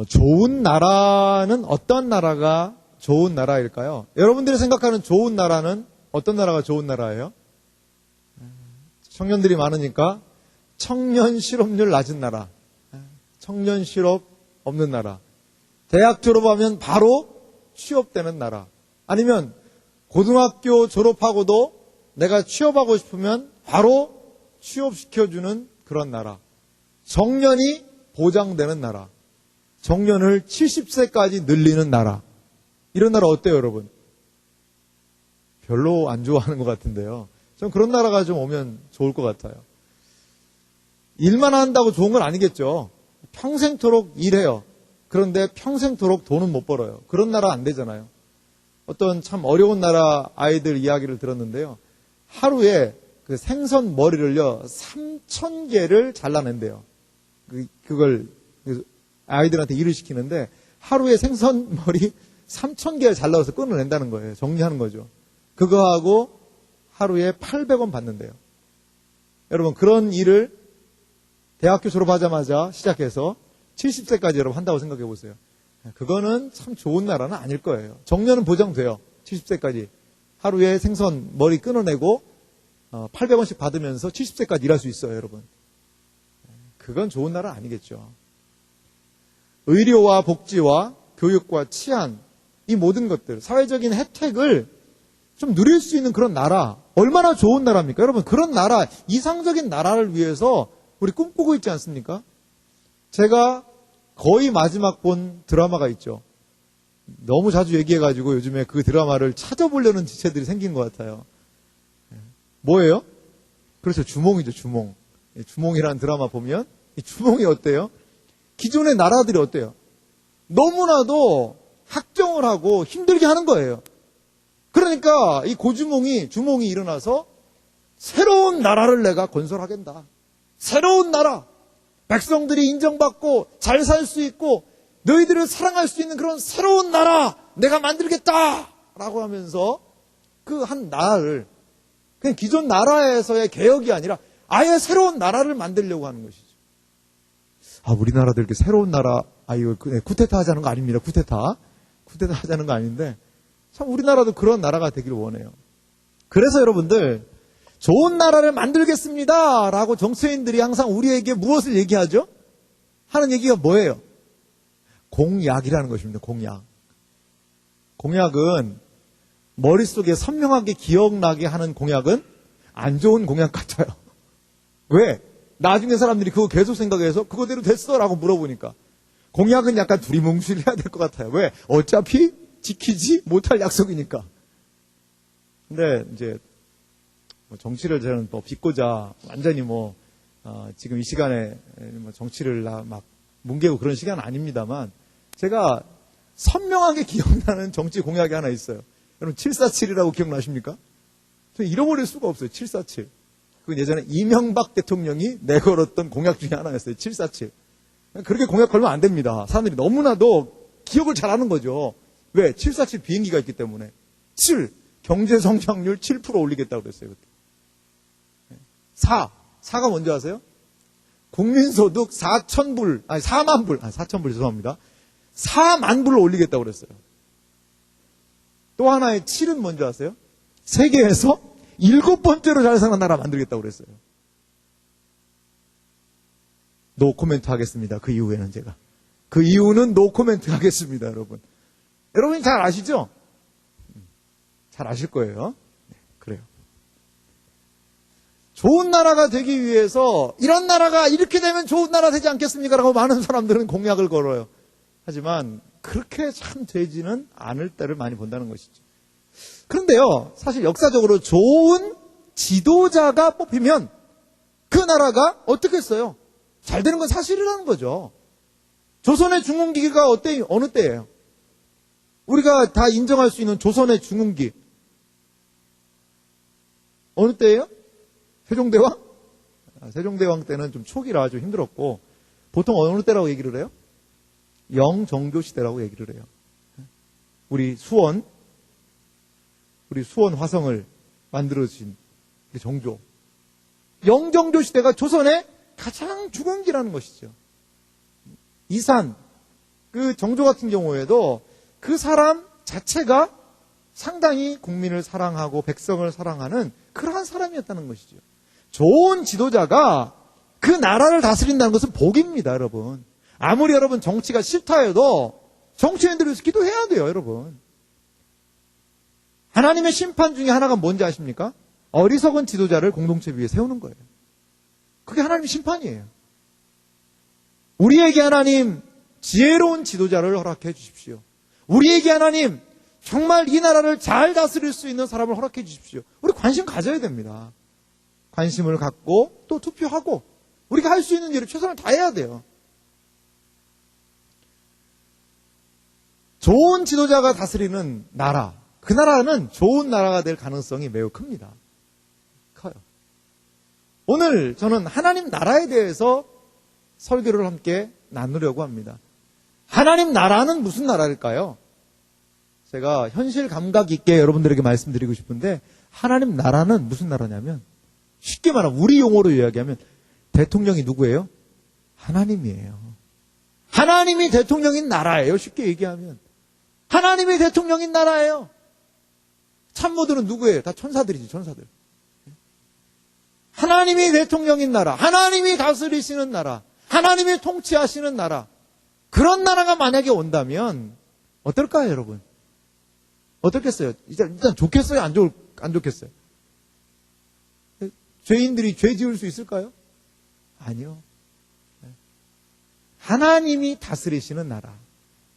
좋은 나라는 어떤 나라가 좋은 나라일까요? 여러분들이 생각하는 좋은 나라는 어떤 나라가 좋은 나라예요? 청년들이 많으니까 청년 실업률 낮은 나라, 청년 실업 없는 나라, 대학 졸업하면 바로 취업되는 나라, 아니면 고등학교 졸업하고도 내가 취업하고 싶으면 바로 취업시켜주는 그런 나라, 정년이 보장되는 나라, 정년을 70세까지 늘리는 나라, 이런 나라 어때요, 여러분? 별로 안 좋아하는 것 같은데요. 전 그런 나라가 좀 오면 좋을 것 같아요. 일만 한다고 좋은 건 아니겠죠. 평생토록 일해요. 그런데 평생토록 돈은 못 벌어요. 그런 나라 안 되잖아요. 어떤 참 어려운 나라 아이들 이야기를 들었는데요. 하루에 그 생선 머리를요, 3,000개를 잘라낸대요. 그걸 아이들한테 일을 시키는데 하루에 생선 머리 3,000개를 잘라서 끊어낸다는 거예요. 정리하는 거죠. 그거하고 하루에 800원 받는데요. 여러분, 그런 일을 대학교 졸업하자마자 시작해서 70세까지 여러분 한다고 생각해 보세요. 그거는 참 좋은 나라는 아닐 거예요. 정년은 보장돼요. 70세까지. 하루에 생선 머리 끊어내고 800원씩 받으면서 70세까지 일할 수 있어요, 여러분. 그건 좋은 나라 아니겠죠. 의료와 복지와 교육과 치안, 이 모든 것들, 사회적인 혜택을 좀 누릴 수 있는 그런 나라, 얼마나 좋은 나라입니까? 여러분, 그런 나라, 이상적인 나라를 위해서 우리 꿈꾸고 있지 않습니까? 제가 거의 마지막 본 드라마가 있죠. 너무 자주 얘기해가지고 요즘에 그 드라마를 찾아보려는 지체들이 생긴 것 같아요. 뭐예요? 그렇죠. 주몽이죠, 주몽. 주몽이라는 드라마 보면 이 주몽이 어때요? 기존의 나라들이 어때요? 너무나도 학정을 하고 힘들게 하는 거예요. 그러니까 이 주몽이 일어나서 새로운 나라를 내가 건설하겠다. 새로운 나라. 백성들이 인정받고 잘 살 수 있고 너희들을 사랑할 수 있는 그런 새로운 나라 내가 만들겠다 라고 하면서 그 한 나라를 그냥 기존 나라에서의 개혁이 아니라 아예 새로운 나라를 만들려고 하는 것이죠. 우리나라도 이렇게 새로운 나라, 이거 쿠데타 하자는 거 아닙니다. 쿠데타 하자는 거 아닌데 참 우리나라도 그런 나라가 되기를 원해요. 그래서 여러분들 좋은 나라를 만들겠습니다 라고 정치인들이 항상 우리에게 무엇을 얘기하죠? 하는 얘기가 뭐예요? 공약이라는 것입니다. 공약은 머릿속에 선명하게 기억나게 하는 공약은 안 좋은 공약 같아요. 왜? 나중에 사람들이 그거 계속 생각해서 그거대로 됐어 라고 물어보니까 공약은 약간 두리뭉실 해야 될 것 같아요. 왜? 어차피 지키지 못할 약속이니까. 근데 이제 정치를 저는 빚고자 완전히 지금 이 시간에 정치를 막 뭉개고 그런 시간은 아닙니다만 제가 선명하게 기억나는 정치 공약이 하나 있어요. 여러분 747이라고 기억나십니까? 저 잃어버릴 수가 없어요. 747. 그건 예전에 이명박 대통령이 내걸었던 공약 중에 하나였어요. 747. 그렇게 공약 걸면 안 됩니다. 사람들이 너무나도 기억을 잘하는 거죠. 왜? 747 비행기가 있기 때문에. 7. 경제 성장률 7% 올리겠다고 그랬어요. 그때. 4가 뭔지 아세요? 국민소득 4만 불, 4,000불 죄송합니다. 4만 불로 올리겠다고 그랬어요. 또 하나의 7은 뭔지 아세요? 세계에서 7번째로 잘 사는 나라 만들겠다고 그랬어요. 노 코멘트 하겠습니다. 그 이후에는 제가. 그 이유는 노 코멘트 하겠습니다, 여러분. 여러분이 잘 아시죠? 잘 아실 거예요. 네, 그래요. 좋은 나라가 되기 위해서 이런 나라가 이렇게 되면 좋은 나라 되지 않겠습니까? 라고 많은 사람들은 공약을 걸어요. 하지만 그렇게 참 되지는 않을 때를 많이 본다는 것이죠. 그런데요, 사실 역사적으로 좋은 지도자가 뽑히면 그 나라가 어떻게 했어요? 잘 되는 건 사실이라는 거죠. 조선의 중흥기가 어느 때예요? 우리가 다 인정할 수 있는 조선의 중흥기. 어느 때예요? 세종대왕? 세종대왕 때는 좀 초기라 좀 힘들었고, 보통 어느 때라고 얘기를 해요? 영정교 시대라고 얘기를 해요. 우리 수원 화성을 만들어주신 정조. 영정교 시대가 조선의 가장 중흥기라는 것이죠. 이산, 그 정조 같은 경우에도 그 사람 자체가 상당히 국민을 사랑하고 백성을 사랑하는 그러한 사람이었다는 것이죠. 좋은 지도자가 그 나라를 다스린다는 것은 복입니다, 여러분. 아무리 여러분 정치가 싫다 해도 정치인들을 위해서 기도해야 돼요, 여러분. 하나님의 심판 중에 하나가 뭔지 아십니까? 어리석은 지도자를 공동체 위에 세우는 거예요. 그게 하나님의 심판이에요. 우리에게 하나님 지혜로운 지도자를 허락해 주십시오. 우리에게 하나님 정말 이 나라를 잘 다스릴 수 있는 사람을 허락해 주십시오. 우리 관심 가져야 됩니다. 관심을 갖고 또 투표하고 우리가 할 수 있는 일을 최선을 다해야 돼요. 좋은 지도자가 다스리는 나라, 그 나라는 좋은 나라가 될 가능성이 매우 큽니다. 커요. 오늘 저는 하나님 나라에 대해서 설교를 함께 나누려고 합니다. 하나님 나라는 무슨 나라일까요? 제가 현실 감각 있게 여러분들에게 말씀드리고 싶은데 하나님 나라는 무슨 나라냐면 쉽게 말하면 우리 용어로 이야기하면 대통령이 누구예요? 하나님이에요. 하나님이 대통령인 나라예요. 쉽게 얘기하면. 하나님이 대통령인 나라예요. 참모들은 누구예요? 다 천사들이지, 천사들. 하나님이 대통령인 나라, 하나님이 다스리시는 나라, 하나님이 통치하시는 나라. 그런 나라가 만약에 온다면 어떨까요, 여러분? 어떻겠어요? 일단 좋겠어요? 안 좋겠어요? 죄인들이 죄 지을 수 있을까요? 아니요. 하나님이 다스리시는 나라.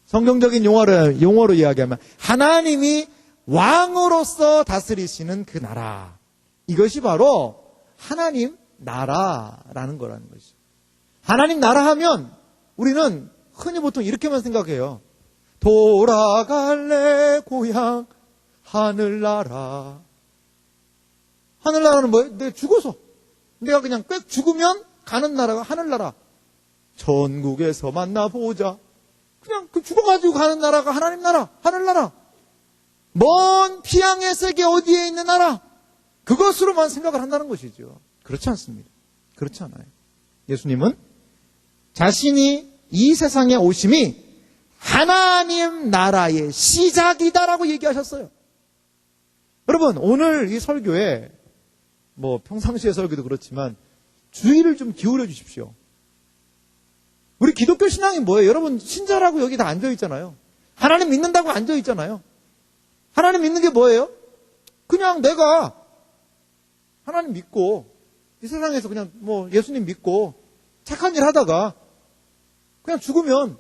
성경적인 용어로 이야기하면 하나님이 왕으로서 다스리시는 그 나라. 이것이 바로 하나님 나라라는 거라는 것이죠. 하나님 나라 하면 우리는 흔히 보통 이렇게만 생각해요. 돌아갈래 고향 하늘나라. 하늘나라는 뭐예요? 내가 죽어서. 내가 그냥 꽥 죽으면 가는 나라가 하늘나라. 전국에서 만나보자. 그냥 그 죽어가지고 가는 나라가 하나님 나라, 하늘나라. 먼 피양의 세계 어디에 있는 나라. 그것으로만 생각을 한다는 것이죠. 그렇지 않습니다. 그렇지 않아요. 예수님은 자신이 이 세상에 오심이 하나님 나라의 시작이다라고 얘기하셨어요. 여러분, 오늘 이 설교에 평상시의 설교도 그렇지만 주의를 좀 기울여 주십시오. 우리 기독교 신앙이 뭐예요? 여러분 신자라고 여기 다 앉아 있잖아요. 하나님 믿는다고 앉아 있잖아요. 하나님 믿는 게 뭐예요? 그냥 내가 하나님 믿고 이 세상에서 그냥 예수님 믿고 착한 일 하다가 그냥 죽으면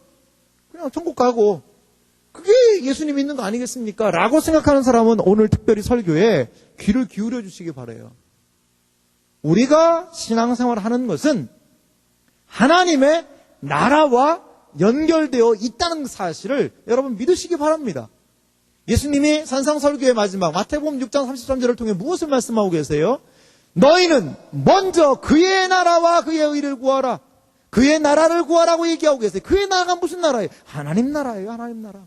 그냥 천국 가고 그게 예수님 믿는 거 아니겠습니까? 라고 생각하는 사람은 오늘 특별히 설교에 귀를 기울여 주시기 바라요. 우리가 신앙생활을 하는 것은 하나님의 나라와 연결되어 있다는 사실을 여러분 믿으시기 바랍니다. 예수님이 산상설교의 마지막 마태복음 6장 33절을 통해 무엇을 말씀하고 계세요? 너희는 먼저 그의 나라와 그의 의를 구하라. 그의 나라를 구하라고 얘기하고 계세요. 그의 나라가 무슨 나라예요? 하나님 나라예요. 하나님 나라.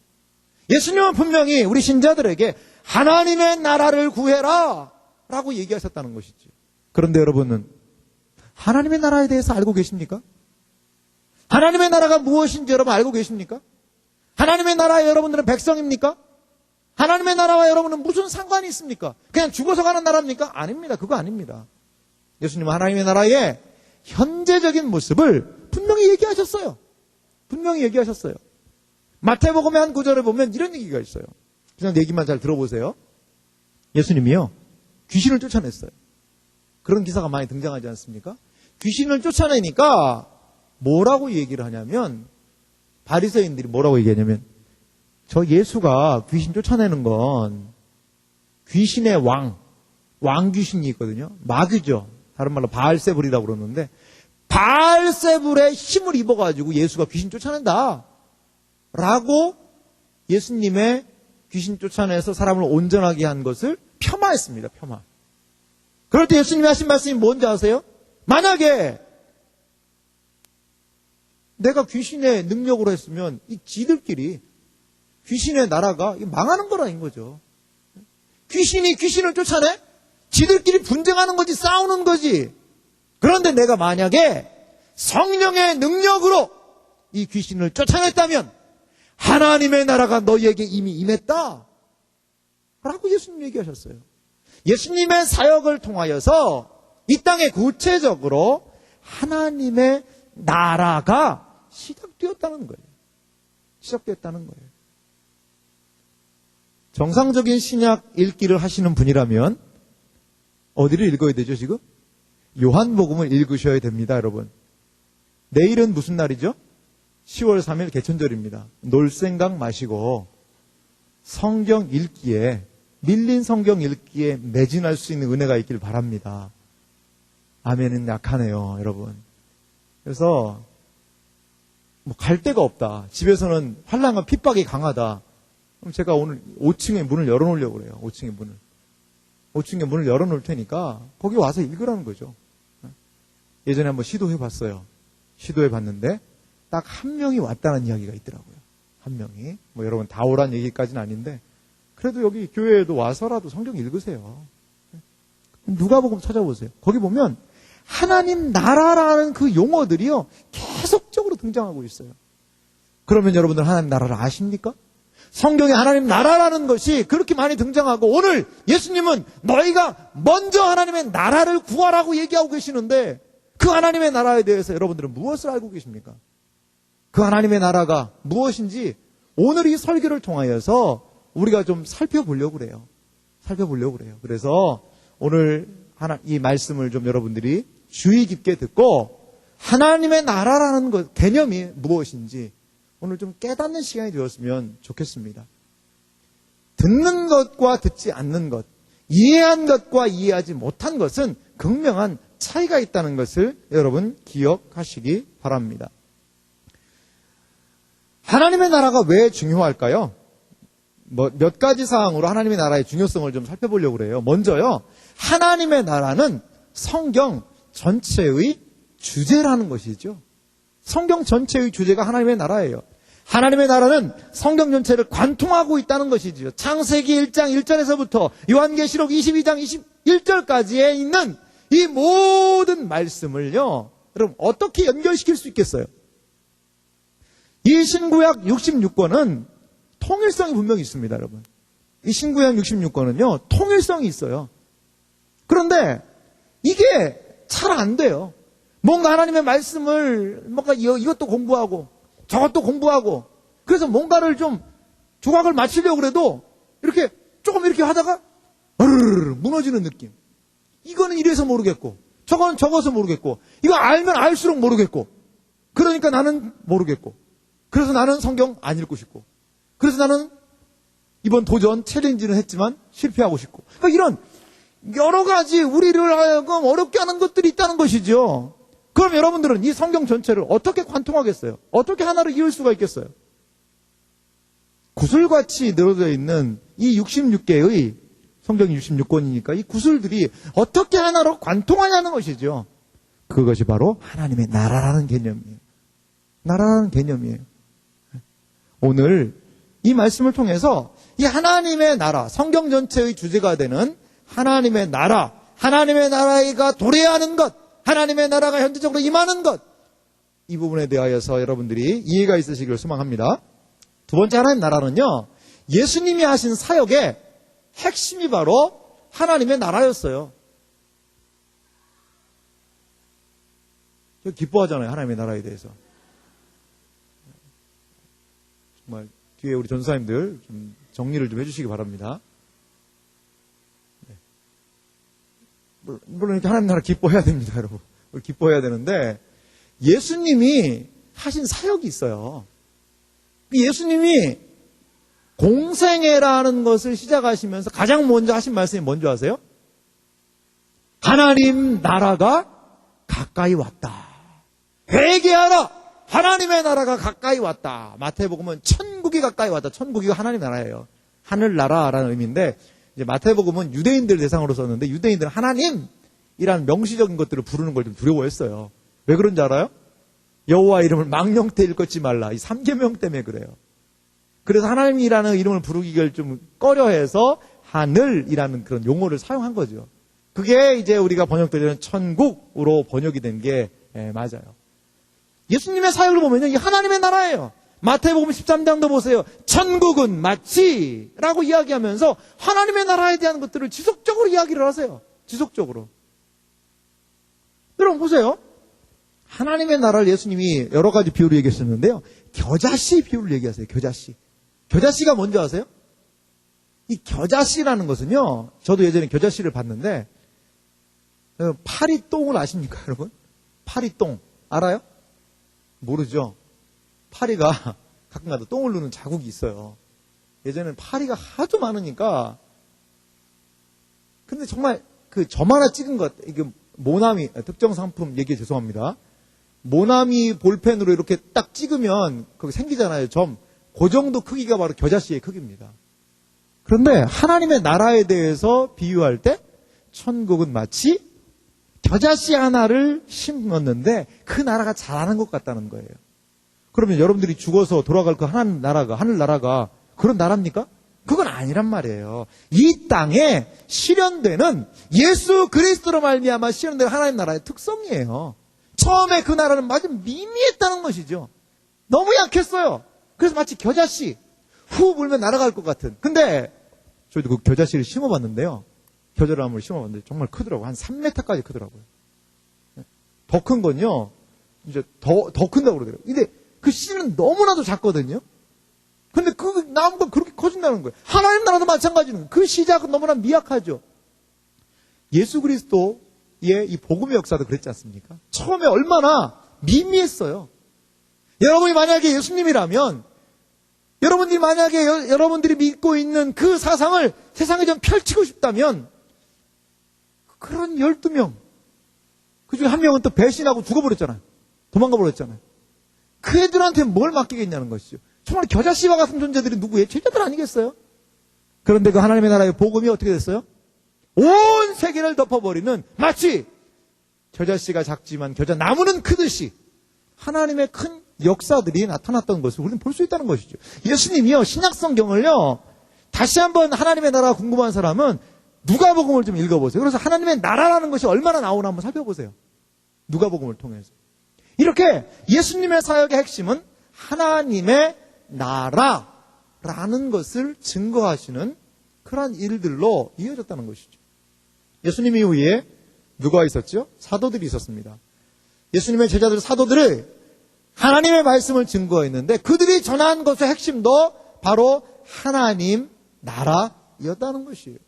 예수님은 분명히 우리 신자들에게 하나님의 나라를 구해라 라고 얘기하셨다는 것이죠. 그런데 여러분은 하나님의 나라에 대해서 알고 계십니까? 하나님의 나라가 무엇인지 여러분 알고 계십니까? 하나님의 나라에 여러분들은 백성입니까? 하나님의 나라와 여러분은 무슨 상관이 있습니까? 그냥 죽어서 가는 나라입니까? 아닙니다. 그거 아닙니다. 예수님은 하나님의 나라의 현재적인 모습을 분명히 얘기하셨어요. 분명히 얘기하셨어요. 마태복음의 한 구절을 보면 이런 얘기가 있어요. 그냥 얘기만 잘 들어보세요. 예수님이요, 귀신을 쫓아냈어요. 그런 기사가 많이 등장하지 않습니까? 귀신을 쫓아내니까 뭐라고 얘기를 하냐면, 바리새인들이 뭐라고 얘기하냐면, 저 예수가 귀신 쫓아내는 건 귀신의 왕귀신이 있거든요. 마귀죠. 다른 말로 바알세불이라고 그러는데, 바알세불의 힘을 입어가지고 예수가 귀신 쫓아낸다 라고 예수님의 귀신 쫓아내서 사람을 온전하게 한 것을 폄하했습니다. 폄하. 그럴 때 예수님이 하신 말씀이 뭔지 아세요? 만약에 내가 귀신의 능력으로 했으면 이 지들끼리 귀신의 나라가 망하는 거라는 거죠. 귀신이 귀신을 쫓아내? 지들끼리 분쟁하는 거지, 싸우는 거지. 그런데 내가 만약에 성령의 능력으로 이 귀신을 쫓아냈다면 하나님의 나라가 너희에게 이미 임했다 라고 예수님 얘기하셨어요. 예수님의 사역을 통하여서 이 땅에 구체적으로 하나님의 나라가 시작되었다는 거예요. 시작되었다는 거예요. 정상적인 신약 읽기를 하시는 분이라면 어디를 읽어야 되죠, 지금? 요한복음을 읽으셔야 됩니다, 여러분. 내일은 무슨 날이죠? 10월 3일 개천절입니다. 놀 생각 마시고 성경 읽기에, 밀린 성경 읽기에 매진할 수 있는 은혜가 있길 바랍니다. 아멘은 약하네요, 여러분. 그래서 뭐 갈 데가 없다. 집에서는 환난과 핍박이 강하다. 그럼 제가 오늘 5층에 문을 열어놓으려고 그래요. 5층에 문을 열어놓을 테니까 거기 와서 읽으라는 거죠. 예전에 한번 시도해봤어요. 시도해봤는데 딱 한 명이 왔다는 이야기가 있더라고요. 한 명이. 뭐 여러분 다 오란 얘기까지는 아닌데 그래도 여기 교회에도 와서라도 성경 읽으세요. 누가복음 찾아보세요. 거기 보면 하나님 나라라는 그 용어들이요 계속적으로 등장하고 있어요. 그러면 여러분들 하나님 나라를 아십니까? 성경에 하나님 나라라는 것이 그렇게 많이 등장하고 오늘 예수님은 너희가 먼저 하나님의 나라를 구하라고 얘기하고 계시는데 그 하나님의 나라에 대해서 여러분들은 무엇을 알고 계십니까? 그 하나님의 나라가 무엇인지 오늘 이 설교를 통하여서 우리가 좀 살펴보려고 그래요. 그래서 오늘 이 말씀을 좀 여러분들이 주의 깊게 듣고 하나님의 나라라는 것, 개념이 무엇인지 오늘 좀 깨닫는 시간이 되었으면 좋겠습니다. 듣는 것과 듣지 않는 것, 이해한 것과 이해하지 못한 것은 극명한 차이가 있다는 것을 여러분 기억하시기 바랍니다. 하나님의 나라가 왜 중요할까요? 몇 가지 사항으로 하나님의 나라의 중요성을 좀 살펴보려고 그래요. 먼저요, 하나님의 나라는 성경 전체의 주제라는 것이죠. 성경 전체의 주제가 하나님의 나라예요. 하나님의 나라는 성경 전체를 관통하고 있다는 것이지요. 창세기 1장 1절에서부터 요한계시록 22장 21절까지에 있는 이 모든 말씀을요, 여러분 어떻게 연결시킬 수 있겠어요? 이 신구약 66권은 통일성이 분명히 있습니다, 여러분. 이 신구약 66권은요, 통일성이 있어요. 그런데 이게 잘 안 돼요. 뭔가 하나님의 말씀을 뭔가 이것도 공부하고 저것도 공부하고 그래서 뭔가를 좀 조각을 맞추려고 그래도 이렇게 조금 이렇게 하다가 무너지는 느낌. 이거는 이래서 모르겠고 저거는 저거서 모르겠고 이거 알면 알수록 모르겠고 그러니까 나는 모르겠고 그래서 나는 성경 안 읽고 싶고 그래서 나는 이번 도전 챌린지는 했지만 실패하고 싶고 그러니까 이런 여러 가지 우리를 하여금 어렵게 하는 것들이 있다는 것이죠. 그럼 여러분들은 이 성경 전체를 어떻게 관통하겠어요? 어떻게 하나로 이을 수가 있겠어요? 구슬같이 늘어져 있는 이 66개의 성경이 66권이니까 이 구슬들이 어떻게 하나로 관통하냐는 것이죠. 그것이 바로 하나님의 나라라는 개념이에요. 나라라는 개념이에요. 오늘 이 말씀을 통해서 이 하나님의 나라, 성경 전체의 주제가 되는 하나님의 나라, 하나님의 나라가 도래하는 것, 하나님의 나라가 현재적으로 임하는 것, 이 부분에 대하여서 여러분들이 이해가 있으시길 소망합니다. 두 번째 하나님 나라는요, 예수님이 하신 사역의 핵심이 바로 하나님의 나라였어요. 저 기뻐하잖아요, 하나님의 나라에 대해서. 정말 뒤에 우리 전사님들 좀 정리를 좀 해주시기 바랍니다. 물론 이렇게 하나님 나라 기뻐해야 됩니다, 여러분. 기뻐해야 되는데 예수님이 하신 사역이 있어요. 예수님이 공생애라는 것을 시작하시면서 가장 먼저 하신 말씀이 뭔지 아세요? 하나님 나라가 가까이 왔다. 회개하라. 하나님의 나라가 가까이 왔다. 마태복음은 천국이 가까이 왔다. 천국이 하나님 나라예요. 하늘나라라는 의미인데 이제 마태복음은 유대인들 대상으로 썼는데 유대인들은 하나님이라는 명시적인 것들을 부르는 걸 좀 두려워했어요. 왜 그런지 알아요? 여호와 이름을 망령때 읽지 말라. 이 3계명 때문에 그래요. 그래서 하나님이라는 이름을 부르기를 좀 꺼려해서 하늘이라는 그런 용어를 사용한 거죠. 그게 이제 우리가 번역되는 천국으로 번역이 된 게 맞아요. 예수님의 사역을 보면요, 이 하나님의 나라예요. 마태복음 13장도 보세요. 천국은 마치 라고 이야기하면서 하나님의 나라에 대한 것들을 지속적으로 이야기를 하세요. 지속적으로. 여러분 보세요. 하나님의 나라를 예수님이 여러 가지 비유를 얘기했었는데요. 겨자씨 비유를 얘기하세요. 겨자씨. 겨자씨가 뭔지 아세요? 이 겨자씨라는 것은요. 저도 예전에 겨자씨를 봤는데 파리똥을 아십니까 여러분? 파리똥 알아요? 모르죠. 파리가 가끔가다 똥을 누는 자국이 있어요. 예전에는 파리가 하도 많으니까. 근데 정말 점 하나 찍은 것, 이게 모나미, 특정 상품 얘기 죄송합니다. 모나미 볼펜으로 이렇게 딱 찍으면 거기 생기잖아요. 점. 그 정도 크기가 바로 겨자씨의 크기입니다. 그런데 하나님의 나라에 대해서 비유할 때 천국은 마치 겨자씨 하나를 심었는데 그 나라가 자라는 것 같다는 거예요. 그러면 여러분들이 죽어서 돌아갈 그 하늘나라가 그런 나라입니까? 그건 아니란 말이에요. 이 땅에 실현되는 예수 그리스도로 말미암아 실현되는 하나님 나라의 특성이에요. 처음에 그 나라는 아주 미미했다는 것이죠. 너무 약했어요. 그래서 마치 겨자씨 후 불면 날아갈 것 같은. 근데 저희도 그 겨자씨를 심어봤는데요. 겨자나무를 심어봤는데 정말 크더라고요. 한 3m까지 크더라고요. 더 큰 건요. 이제 더 큰다고 그러더라고요. 근데 그 씨는 너무나도 작거든요. 근데 그 나무가 그렇게 커진다는 거예요. 하나님 나라도 마찬가지는 그 시작은 너무나 미약하죠. 예수 그리스도의 이 복음의 역사도 그랬지 않습니까? 처음에 얼마나 미미했어요. 여러분이 만약에 예수님이라면 여러분들이 만약에 여러분들이 믿고 있는 그 사상을 세상에 좀 펼치고 싶다면 그런 12명 그 중에 한 명은 또 배신하고 죽어버렸잖아요. 도망가 버렸잖아요. 그 애들한테 뭘 맡기겠냐는 것이죠. 정말 겨자씨와 같은 존재들이 누구예요? 제자들 아니겠어요? 그런데 그 하나님의 나라의 복음이 어떻게 됐어요? 온 세계를 덮어버리는 마치 겨자씨가 작지만 겨자나무는 크듯이 하나님의 큰 역사들이 나타났던 것을 우리는 볼 수 있다는 것이죠. 예수님이요 신약성경을요 다시 한번 하나님의 나라가 궁금한 사람은 누가복음을 좀 읽어보세요. 그래서 하나님의 나라라는 것이 얼마나 나오나 한번 살펴보세요. 누가복음을 통해서. 이렇게 예수님의 사역의 핵심은 하나님의 나라라는 것을 증거하시는 그러한 일들로 이어졌다는 것이죠. 예수님 이후에 누가 있었죠? 사도들이 있었습니다. 예수님의 제자들 사도들을 하나님의 말씀을 증거했는데 그들이 전한 것의 핵심도 바로 하나님 나라였다는 것이에요.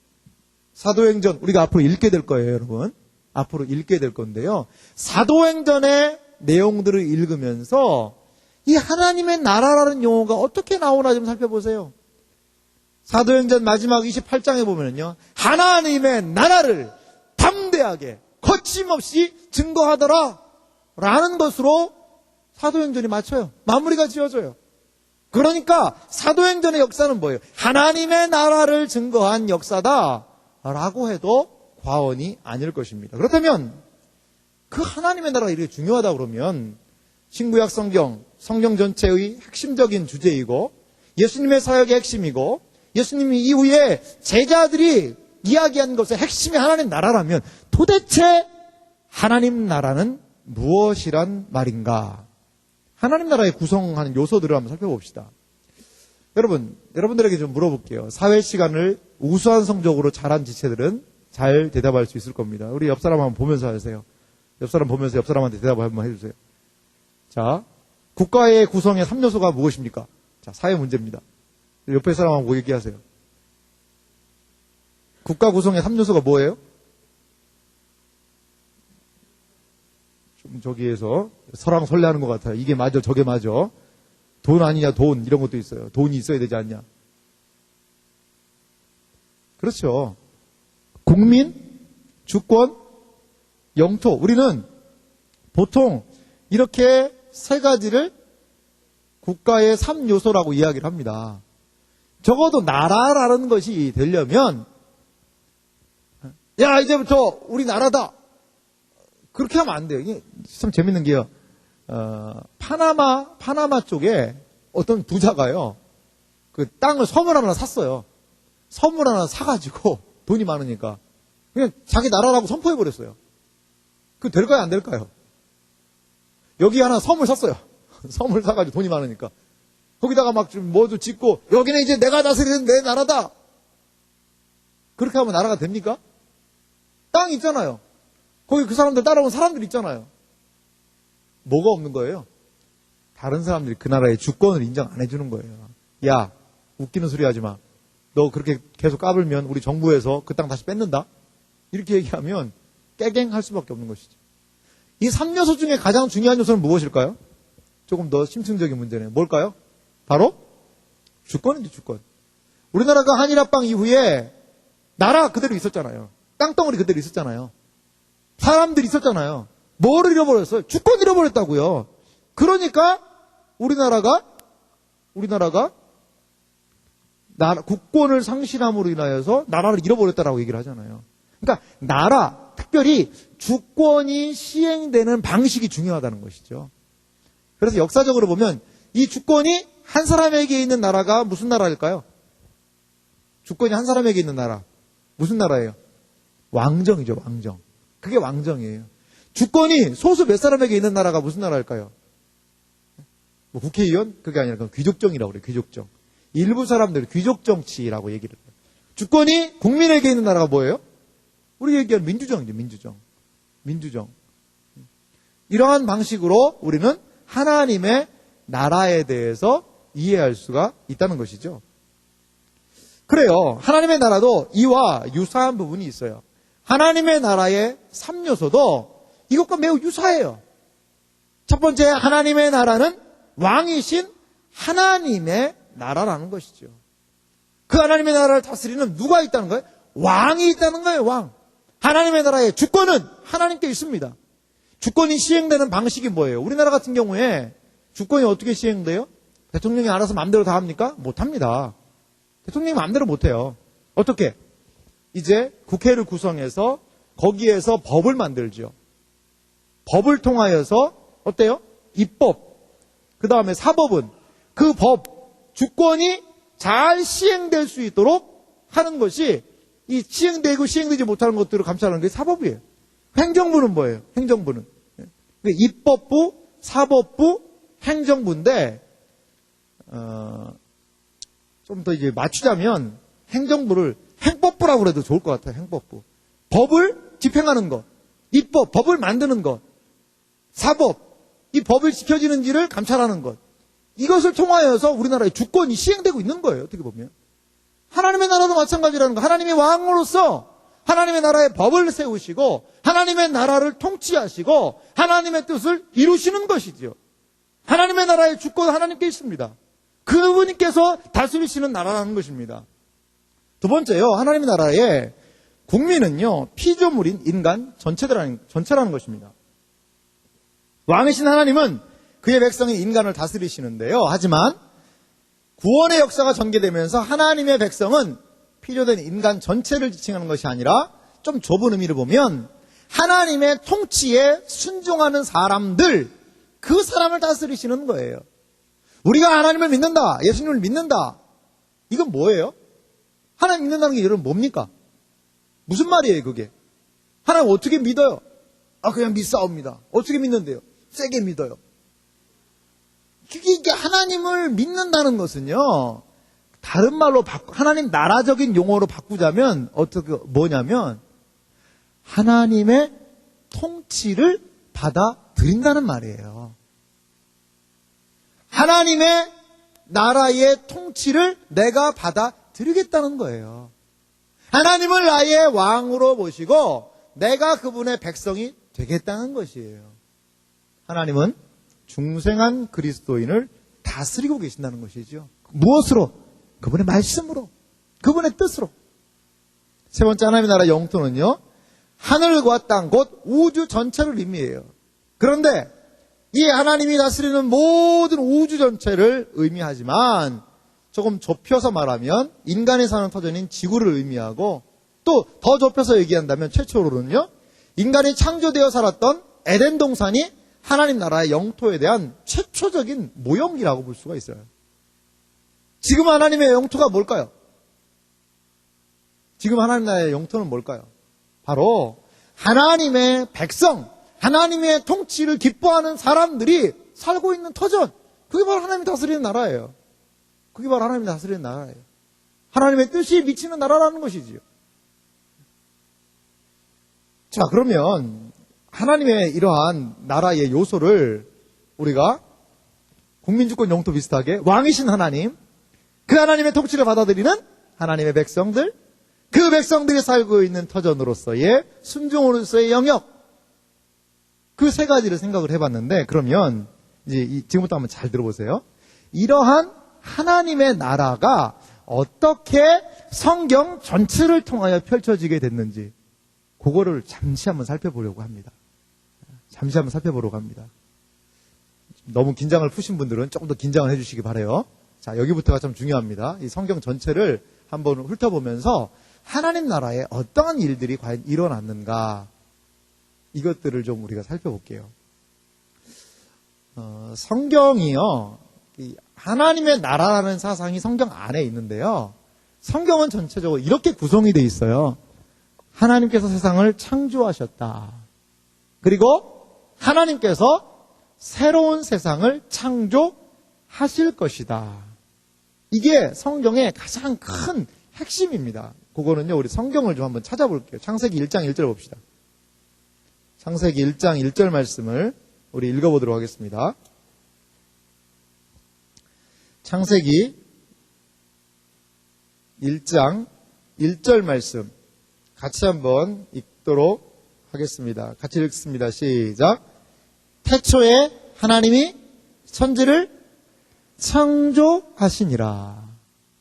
사도행전 우리가 앞으로 읽게 될 거예요, 여러분. 앞으로 읽게 될 건데요. 사도행전의 내용들을 읽으면서 이 하나님의 나라라는 용어가 어떻게 나오나 좀 살펴보세요. 사도행전 마지막 28장에 보면요. 하나님의 나라를 담대하게 거침없이 증거하더라 라는 것으로 사도행전이 맞춰요. 마무리가 지어져요. 그러니까 사도행전의 역사는 뭐예요? 하나님의 나라를 증거한 역사다라고 해도 과언이 아닐 것입니다. 그렇다면 그 하나님의 나라가 이렇게 중요하다 그러면 신구약 성경 전체의 핵심적인 주제이고 예수님의 사역의 핵심이고 예수님이 이후에 제자들이 이야기한 것의 핵심이 하나님 나라라면 도대체 하나님 나라는 무엇이란 말인가? 하나님 나라의 구성하는 요소들을 한번 살펴봅시다. 여러분들에게 좀 물어볼게요. 사회 시간을 우수한 성적으로 잘한 지체들은 잘 대답할 수 있을 겁니다. 우리 옆 사람 한번 보면서 하세요. 옆 사람 보면서 옆 사람한테 대답을 한번 해주세요. 자, 국가의 구성의 3요소가 무엇입니까? 자, 사회 문제입니다. 옆에 사람하고 얘기하세요. 국가 구성의 3요소가 뭐예요? 좀 저기에서 설왕설래하는 것 같아요. 이게 맞아, 저게 맞아. 돈 아니냐, 돈 이런 것도 있어요. 돈이 있어야 되지 않냐. 그렇죠. 국민, 주권, 영토. 우리는 보통 이렇게 세 가지를 국가의 3요소라고 이야기를 합니다. 적어도 나라라는 것이 되려면 야 이제부터 우리 나라다. 그렇게 하면 안 돼요. 이게 참 재밌는 게요. 파나마 쪽에 어떤 부자가요. 그 땅을 섬을 하나 샀어요. 섬을 하나 사가지고 돈이 많으니까 그냥 자기 나라라고 선포해버렸어요. 그 될까요? 안 될까요? 여기 하나 섬을 샀어요. 섬을 사가지고 돈이 많으니까. 거기다가 막 좀 뭐도 짓고 여기는 이제 내가 다스리는 내 나라다. 그렇게 하면 나라가 됩니까? 땅 있잖아요. 거기 그 사람들 따라온 사람들 있잖아요. 뭐가 없는 거예요? 다른 사람들이 그 나라의 주권을 인정 안 해주는 거예요. 야, 웃기는 소리 하지 마. 너 그렇게 계속 까불면 우리 정부에서 그 땅 다시 뺏는다? 이렇게 얘기하면 깨갱할 수밖에 없는 것이죠. 이 3요소 중에 가장 중요한 요소는 무엇일까요? 조금 더 심층적인 문제네요. 뭘까요? 바로 주권이죠, 주권. 우리나라가 한일합방 이후에 나라 그대로 있었잖아요. 땅덩어리 그대로 있었잖아요. 사람들이 있었잖아요. 뭐를 잃어버렸어요? 주권 잃어버렸다고요. 그러니까 우리나라가 국권을 상실함으로 인하여서 나라를 잃어버렸다라고 얘기를 하잖아요. 그러니까 나라, 특별히 주권이 시행되는 방식이 중요하다는 것이죠. 그래서 역사적으로 보면 이 주권이 한 사람에게 있는 나라가 무슨 나라일까요? 주권이 한 사람에게 있는 나라. 무슨 나라예요? 왕정이죠, 왕정. 그게 왕정이에요. 주권이 소수 몇 사람에게 있는 나라가 무슨 나라일까요? 뭐 국회의원? 그게 아니라 그건 귀족정이라고 그래요, 귀족정. 일부 사람들이 귀족정치라고 얘기를 해요. 주권이 국민에게 있는 나라가 뭐예요? 우리 얘기하는 민주정이죠, 민주정. 민주정. 이러한 방식으로 우리는 하나님의 나라에 대해서 이해할 수가 있다는 것이죠. 그래요. 하나님의 나라도 이와 유사한 부분이 있어요. 하나님의 나라의 3요소도 이것과 매우 유사해요. 첫 번째, 하나님의 나라는 왕이신 하나님의 나라라는 것이죠. 그 하나님의 나라를 다스리는 누가 있다는 거예요? 왕이 있다는 거예요, 왕. 하나님의 나라의 주권은 하나님께 있습니다. 주권이 시행되는 방식이 뭐예요? 우리나라 같은 경우에 주권이 어떻게 시행돼요? 대통령이 알아서 마음대로 다 합니까? 못합니다. 대통령이 마음대로 못해요. 어떻게? 이제 국회를 구성해서 거기에서 법을 만들죠. 법을 통하여서 어때요? 입법, 그 다음에 사법은 그 법, 주권이 잘 시행될 수 있도록 하는 것이 이 시행되고 시행되지 못하는 것들을 감찰하는 게 사법이에요. 행정부는 뭐예요? 행정부는 입법부, 사법부, 행정부인데 좀 더 이제 맞추자면 행정부를 행법부라고 그래도 좋을 것 같아요. 행법부. 법을 집행하는 것, 입법, 법을 만드는 것, 사법, 이 법을 지켜지는지를 감찰하는 것. 이것을 통하여서 우리나라의 주권이 시행되고 있는 거예요. 어떻게 보면. 하나님의 나라도 마찬가지라는 거. 하나님의 왕으로서 하나님의 나라의 법을 세우시고 하나님의 나라를 통치하시고 하나님의 뜻을 이루시는 것이죠. 하나님의 나라의 주권은 하나님께 있습니다. 그분께서 다스리시는 나라라는 것입니다. 두 번째요. 하나님의 나라의 국민은요, 피조물인 인간 전체라는 것입니다. 왕이신 하나님은 그의 백성인 인간을 다스리시는데요. 하지만 구원의 역사가 전개되면서 하나님의 백성은 피조된 인간 전체를 지칭하는 것이 아니라 좀 좁은 의미를 보면 하나님의 통치에 순종하는 사람들, 그 사람을 다스리시는 거예요. 우리가 하나님을 믿는다, 예수님을 믿는다. 이건 뭐예요? 하나님 믿는다는 게 여러분 뭡니까? 무슨 말이에요 그게? 하나님 어떻게 믿어요? 그냥 믿사옵니다. 어떻게 믿는데요? 세게 믿어요. 이게 하나님을 믿는다는 것은요, 다른 말로 하나님 나라적인 용어로 바꾸자면 뭐냐면 하나님의 통치를 받아들인다는 말이에요. 하나님의 나라의 통치를 내가 받아들이겠다는 거예요. 하나님을 나의 왕으로 모시고 내가 그분의 백성이 되겠다는 것이에요. 하나님은 중생한 그리스도인을 다스리고 계신다는 것이죠. 무엇으로? 그분의 말씀으로, 그분의 뜻으로. 세 번째, 하나님의 나라 영토는요, 하늘과 땅, 곧 우주 전체를 의미해요. 그런데 이 하나님이 다스리는 모든 우주 전체를 의미하지만 조금 좁혀서 말하면 인간이 사는 터전인 지구를 의미하고, 또 더 좁혀서 얘기한다면 최초로는요, 인간이 창조되어 살았던 에덴 동산이 하나님 나라의 영토에 대한 최초적인 모형이라고 볼 수가 있어요. 지금 하나님의 영토가 뭘까요? 지금 하나님 나라의 영토는 뭘까요? 바로 하나님의 백성, 하나님의 통치를 기뻐하는 사람들이 살고 있는 터전, 그게 바로 하나님이 다스리는 나라예요. 그게 바로 하나님이 다스리는 나라예요. 하나님의 뜻이 미치는 나라라는 것이지요. 자, 그러면 하나님의 이러한 나라의 요소를 우리가 국민주권 영토 비슷하게 왕이신 하나님, 그 하나님의 통치를 받아들이는 하나님의 백성들, 그 백성들이 살고 있는 터전으로서의 순종으로서의 영역, 그 세 가지를 생각을 해봤는데, 그러면 이제 지금부터 한번 잘 들어보세요. 이러한 하나님의 나라가 어떻게 성경 전체를 통하여 펼쳐지게 됐는지 그거를 잠시 한번 살펴보려고 합니다. 잠시 한번 살펴보려고 합니다. 너무 긴장을 푸신 분들은 조금 더 긴장을 해주시기 바라요. 자, 여기부터가 좀 중요합니다. 이 성경 전체를 한번 훑어보면서 하나님 나라에 어떠한 일들이 과연 일어났는가, 이것들을 좀 우리가 살펴볼게요. 성경이요, 이 하나님의 나라라는 사상이 성경 안에 있는데요. 성경은 전체적으로 이렇게 구성이 되어 있어요. 하나님께서 세상을 창조하셨다. 그리고 하나님께서 새로운 세상을 창조하실 것이다. 이게 성경의 가장 큰 핵심입니다. 그거는요, 우리 성경을 좀 한번 찾아볼게요. 창세기 1장 1절 봅시다. 창세기 1장 1절 말씀을 우리 읽어보도록 하겠습니다. 창세기 1장 1절 말씀 같이 한번 읽도록 하겠습니다. 같이 읽습니다. 시작. 태초에 하나님이 천지를 창조하시니라.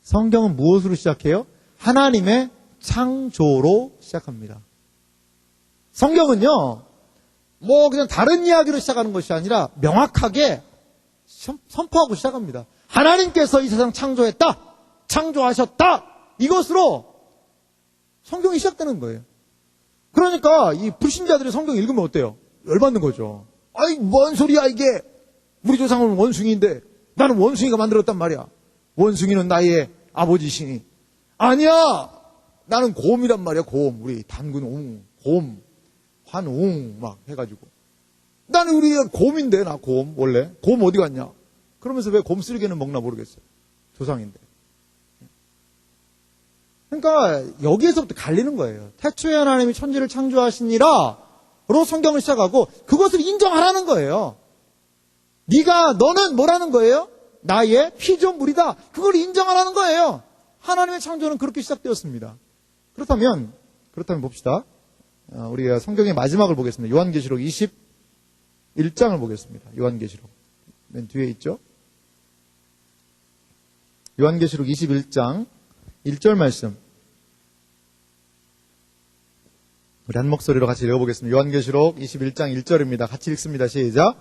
성경은 무엇으로 시작해요? 하나님의 창조로 시작합니다. 성경은요, 뭐 그냥 다른 이야기로 시작하는 것이 아니라 명확하게 선포하고 시작합니다. 하나님께서 이 세상 창조했다, 창조하셨다, 이것으로 성경이 시작되는 거예요. 그러니까 이 불신자들이 성경 읽으면 어때요? 열받는 거죠. 아이, 뭔 소리야 이게. 우리 조상은 원숭이인데 나는 원숭이가 만들었단 말이야. 원숭이는 나의 아버지시니. 아니야, 나는 곰이란 말이야. 곰. 우리 단군 옹, 곰, 환웅 막 해가지고, 나는 우리가 곰인데, 나 곰. 원래 곰 어디 갔냐 그러면서 왜 곰 쓰레기는 먹나 모르겠어요. 조상인데. 그러니까 여기에서부터 갈리는 거예요. 태초에 하나님이 천지를 창조하시니라 로 성경을 시작하고 그것을 인정하라는 거예요. 너는 뭐라는 거예요? 나의 피조물이다. 그걸 인정하라는 거예요. 하나님의 창조는 그렇게 시작되었습니다. 그렇다면 봅시다. 우리가 성경의 마지막을 보겠습니다. 요한계시록 21장을 보겠습니다. 요한계시록 맨 뒤에 있죠. 요한계시록 21장 1절 말씀 우리 한 목소리로 같이 읽어보겠습니다. 요한계시록 21장 1절입니다. 같이 읽습니다. 시작.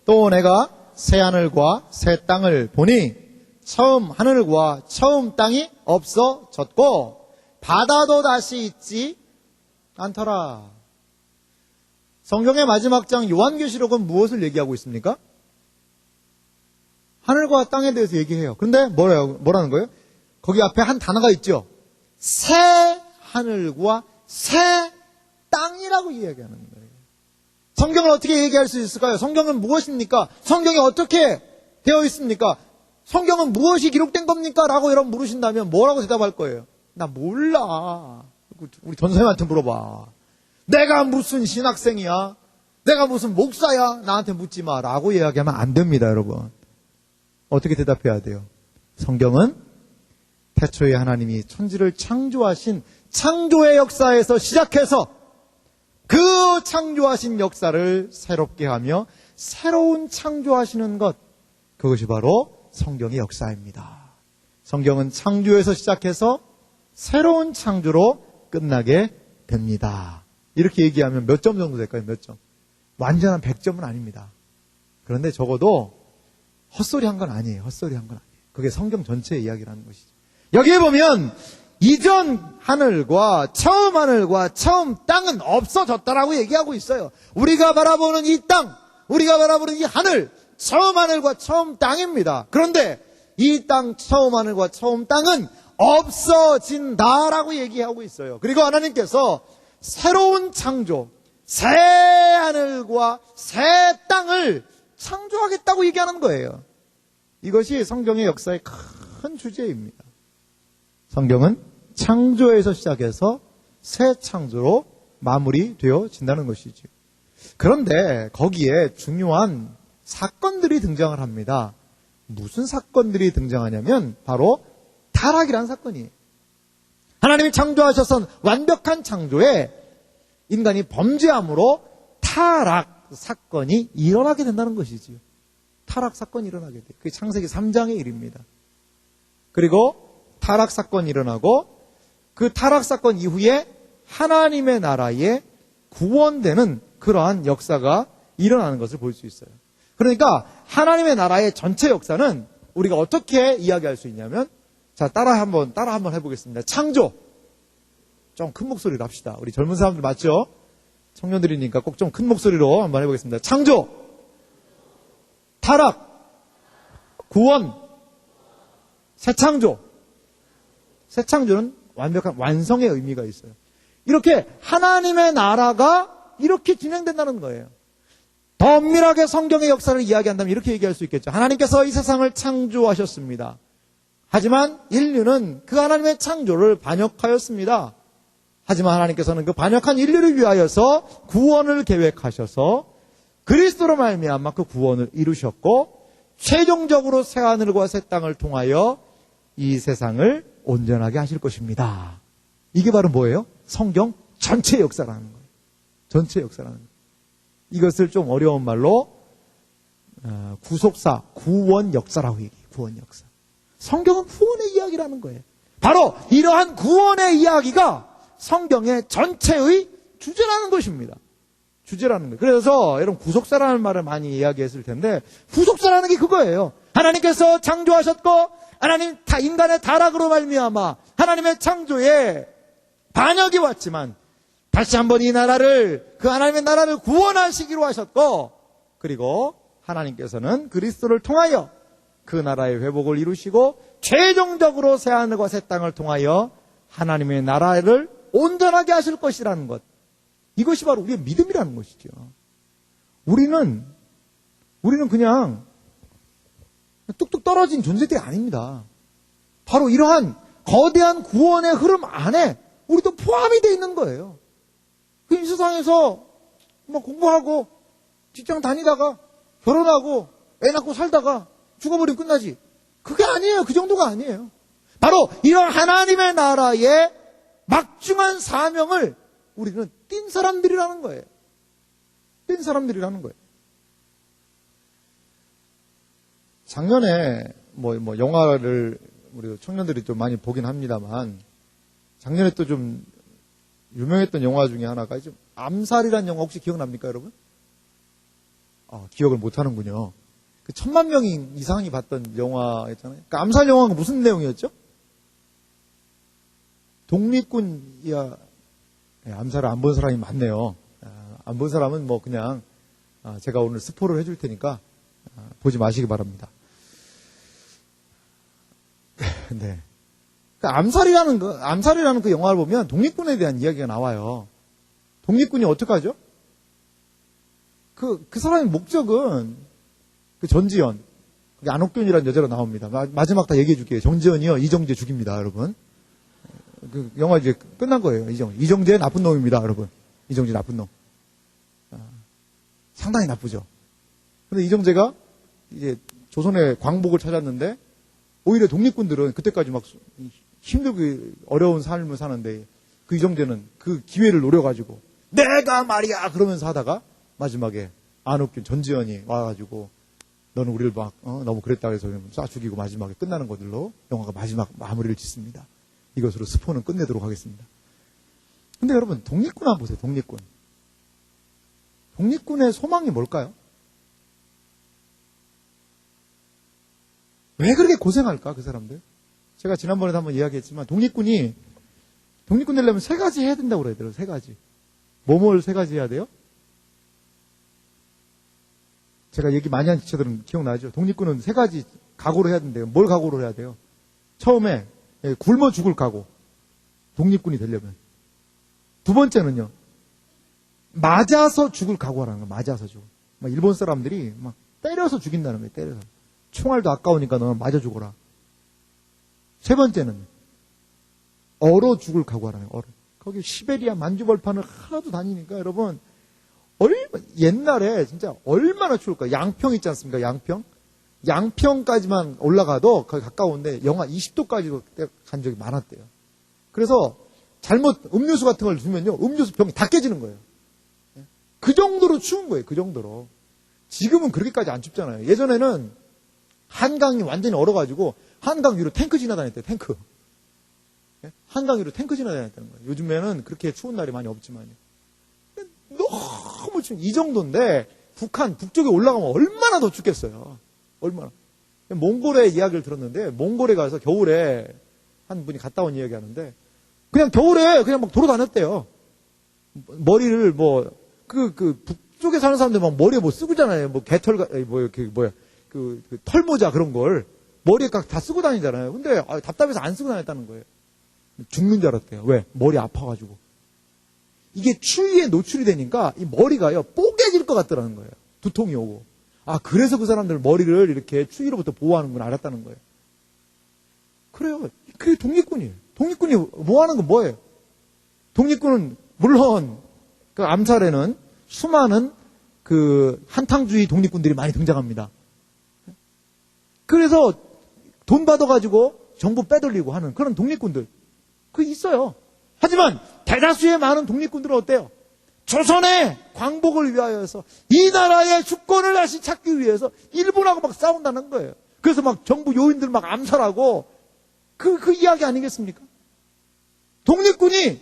또 내가 새 하늘과 새 땅을 보니 처음 하늘과 처음 땅이 없어졌고 바다도 다시 있지 않더라. 성경의 마지막 장 요한계시록은 무엇을 얘기하고 있습니까? 하늘과 땅에 대해서 얘기해요. 그런데 뭐라는 거예요? 거기 앞에 한 단어가 있죠. 새 하늘과 새 땅이라고 이야기하는 거예요. 성경을 어떻게 얘기할 수 있을까요? 성경은 무엇입니까? 성경이 어떻게 되어 있습니까? 성경은 무엇이 기록된 겁니까? 라고 여러분 물으신다면 뭐라고 대답할 거예요? 나 몰라. 우리 전사님한테 물어봐. 내가 무슨 신학생이야? 내가 무슨 목사야? 나한테 묻지 마. 라고 이야기하면 안 됩니다, 여러분. 어떻게 대답해야 돼요? 성경은 태초에 하나님이 천지를 창조하신 창조의 역사에서 시작해서 그 창조하신 역사를 새롭게 하며 새로운 창조하시는 것, 그것이 바로 성경의 역사입니다. 성경은 창조에서 시작해서 새로운 창조로 끝나게 됩니다. 이렇게 얘기하면 몇 점 정도 될까요? 몇 점? 완전한 100점은 아닙니다. 그런데 적어도 헛소리 한 건 아니에요. 그게 성경 전체의 이야기라는 것이죠. 여기에 보면 이전 하늘과 처음 땅은 없어졌다라고 얘기하고 있어요. 우리가 바라보는 이 땅, 우리가 바라보는 이 하늘, 처음 하늘과 처음 땅입니다. 그런데 이 땅, 처음 하늘과 처음 땅은 없어진다라고 얘기하고 있어요. 그리고 하나님께서 새로운 창조, 새 하늘과 새 땅을 창조하겠다고 얘기하는 거예요. 이것이 성경의 역사의 큰 큰 주제입니다. 성경은 창조에서 시작해서 새 창조로 마무리되어진다는 것이죠. 그런데 거기에 중요한 사건들이 등장을 합니다. 무슨 사건들이 등장하냐면 바로 타락이라는 사건이에요. 하나님이 창조하셔서 완벽한 창조에 인간이 범죄함으로 타락 사건이 일어나게 된다는 것이지요. 타락 사건이 일어나게 돼요. 그게 창세기 3장의 일입니다. 그리고 타락 사건이 일어나고 그 타락 사건 이후에 하나님의 나라에 구원되는 그러한 역사가 일어나는 것을 볼 수 있어요. 그러니까 하나님의 나라의 전체 역사는 우리가 어떻게 이야기할 수 있냐면, 자, 따라 한번 해보겠습니다. 창조. 좀 큰 목소리로 합시다. 우리 젊은 사람들 맞죠? 청년들이니까 꼭 좀 큰 목소리로 한번 해보겠습니다. 창조, 타락, 구원, 새 창조. 새 창조는 완벽한 완성의 의미가 있어요. 이렇게 하나님의 나라가 이렇게 진행된다는 거예요. 더 엄밀하게 성경의 역사를 이야기한다면 이렇게 얘기할 수 있겠죠. 하나님께서 이 세상을 창조하셨습니다. 하지만 인류는 그 하나님의 창조를 반역하였습니다. 하지만 하나님께서는 그 반역한 인류를 위하여서 구원을 계획하셔서 그리스도로 말미암아 그 구원을 이루셨고, 최종적으로 새 하늘과 새 땅을 통하여 이 세상을 온전하게 하실 것입니다. 이게 바로 뭐예요? 성경 전체 역사라는 거예요. 전체 역사라는 거예요. 이것을 좀 어려운 말로 구속사, 구원 역사라고 얘기해요. 구원 역사. 성경은 구원의 이야기라는 거예요. 바로 이러한 구원의 이야기가 성경의 전체의 주제라는 것입니다. 주제라는 거예요. 그래서 여러분 구속사라는 말을 많이 이야기했을 텐데, 구속사라는 게 그거예요. 하나님께서 창조하셨고 하나님 인간의 타락으로 말미암아 하나님의 창조에 반역이 왔지만 다시 한번 이 나라를, 그 하나님의 나라를 구원하시기로 하셨고, 그리고 하나님께서는 그리스도를 통하여 그 나라의 회복을 이루시고 최종적으로 새 하늘과 새 땅을 통하여 하나님의 나라를 온전하게 하실 것이라는 것. 이것이 바로 우리의 믿음이라는 것이죠. 우리는 그냥 뚝뚝 떨어진 존재들이 아닙니다. 바로 이러한 거대한 구원의 흐름 안에 우리도 포함이 되어 있는 거예요. 이 세상에서 뭐 공부하고 직장 다니다가 결혼하고 애 낳고 살다가 죽어버리면 끝나지. 그게 아니에요. 그 정도가 아니에요. 바로 이런 하나님의 나라의 막중한 사명을 우리는 띈 사람들이라는 거예요. 띈 사람들이라는 거예요. 작년에 뭐 영화를 우리 청년들이 좀 많이 보긴 합니다만, 작년에 또 좀 유명했던 영화 중에 하나가 좀 암살이라는 영화 혹시 기억납니까, 여러분? 기억을 못 하는군요. 그 1000만 명이 이상이 봤던 영화였잖아요. 그 암살 영화가 무슨 내용이었죠? 독립군이야. 암살을 안 본 사람이 많네요. 안 본 사람은 뭐 그냥 제가 오늘 스포를 해줄 테니까 보지 마시기 바랍니다. 네. 암살이라는 그 영화를 보면 독립군에 대한 이야기가 나와요. 독립군이 어떡하죠? 그 사람의 목적은 그 전지현, 안옥균이라는 여자로 나옵니다. 마지막 다 얘기해 줄게요. 전지현이요, 이정재 죽입니다, 여러분. 그 영화 이제 끝난 거예요. 이정재 나쁜 놈입니다, 여러분. 이정재 나쁜 놈. 상당히 나쁘죠. 근데 이정재가 이제 조선의 광복을 찾았는데, 오히려 독립군들은 그때까지 막 힘들고 어려운 삶을 사는데, 그 이정재는 그 기회를 노려가지고 내가 말이야 그러면서 하다가 마지막에 안옥균, 전지현이 와가지고 너는 우리를 막 너무 그랬다 해서 쏴 죽이고 마지막에 끝나는 것들로 영화가 마지막 마무리를 짓습니다. 이것으로 스포는 끝내도록 하겠습니다. 근데 여러분, 독립군 한번 보세요. 독립군. 독립군의 소망이 뭘까요? 왜 그렇게 고생할까, 그 사람들? 제가 지난번에도 한번 이야기했지만, 독립군 되려면 3가지 해야 된다고 그래야 돼요. 3가지. 뭘 3가지 해야 돼요? 제가 얘기 많이 한 지체들은 기억나죠? 독립군은 3가지 각오를 해야 된대요. 뭘 각오를 해야 돼요? 처음에 굶어 죽을 각오. 독립군이 되려면. 2번째는요. 맞아서 죽을 각오라는 거예요. 맞아서 죽을. 막 일본 사람들이 막 때려서 죽인다는 거예요. 때려서. 총알도 아까우니까 너는 맞아 죽어라. 세 번째는 얼어 죽을 각오하라는 거예요. 거기 시베리아 만주벌판을 하나도 다니니까 여러분 옛날에 진짜 얼마나 추울까. 양평 있지 않습니까? 양평까지만 올라가도 거기 가까운데 영하 20도까지도 간 적이 많았대요. 그래서 잘못 음료수 같은 걸 주면요, 음료수 병이 다 깨지는 거예요. 그 정도로 추운 거예요. 그 정도로. 지금은 그렇게까지 안 춥잖아요. 예전에는 한강이 완전히 얼어가지고 한강 위로 탱크 지나다녔대요. 탱크. 한강 위로 탱크 지나다녔다는 거예요. 요즘에는 그렇게 추운 날이 많이 없지만요. 너무 추운, 이 정도인데 북한 북쪽에 올라가면 얼마나 더 춥겠어요. 얼마나. 몽골의 이야기를 들었는데, 몽골에 가서 겨울에 한 분이 갔다 온 이야기 하는데, 그냥 겨울에 그냥 막 돌아다녔대요. 머리를 북쪽에 사는 사람들 막 머리에 뭐 쓰고잖아요. 뭐 개털, 그 털모자 그런 걸 머리에 각 다 쓰고 다니잖아요. 근데 답답해서 안 쓰고 다녔다는 거예요. 죽는 줄 알았대요. 왜? 머리 아파가지고. 이게 추위에 노출이 되니까 이 머리가요, 뽀개질 것 같더라는 거예요. 두통이 오고. 그래서 그 사람들 머리를 이렇게 추위로부터 보호하는 건 알았다는 거예요. 그래요. 그게 독립군이에요. 독립군이 뭐 하는 건 뭐예요? 독립군은 물론 그 암살에는 수많은 그 한탕주의 독립군들이 많이 등장합니다. 그래서 돈 받아가지고 정부 빼돌리고 하는 그런 독립군들. 그게 있어요. 하지만 대다수의 많은 독립군들은 어때요? 조선의 광복을 위하여서 이 나라의 주권을 다시 찾기 위해서 일본하고 막 싸운다는 거예요. 그래서 막 정부 요인들 막 암살하고 그 이야기 아니겠습니까? 독립군이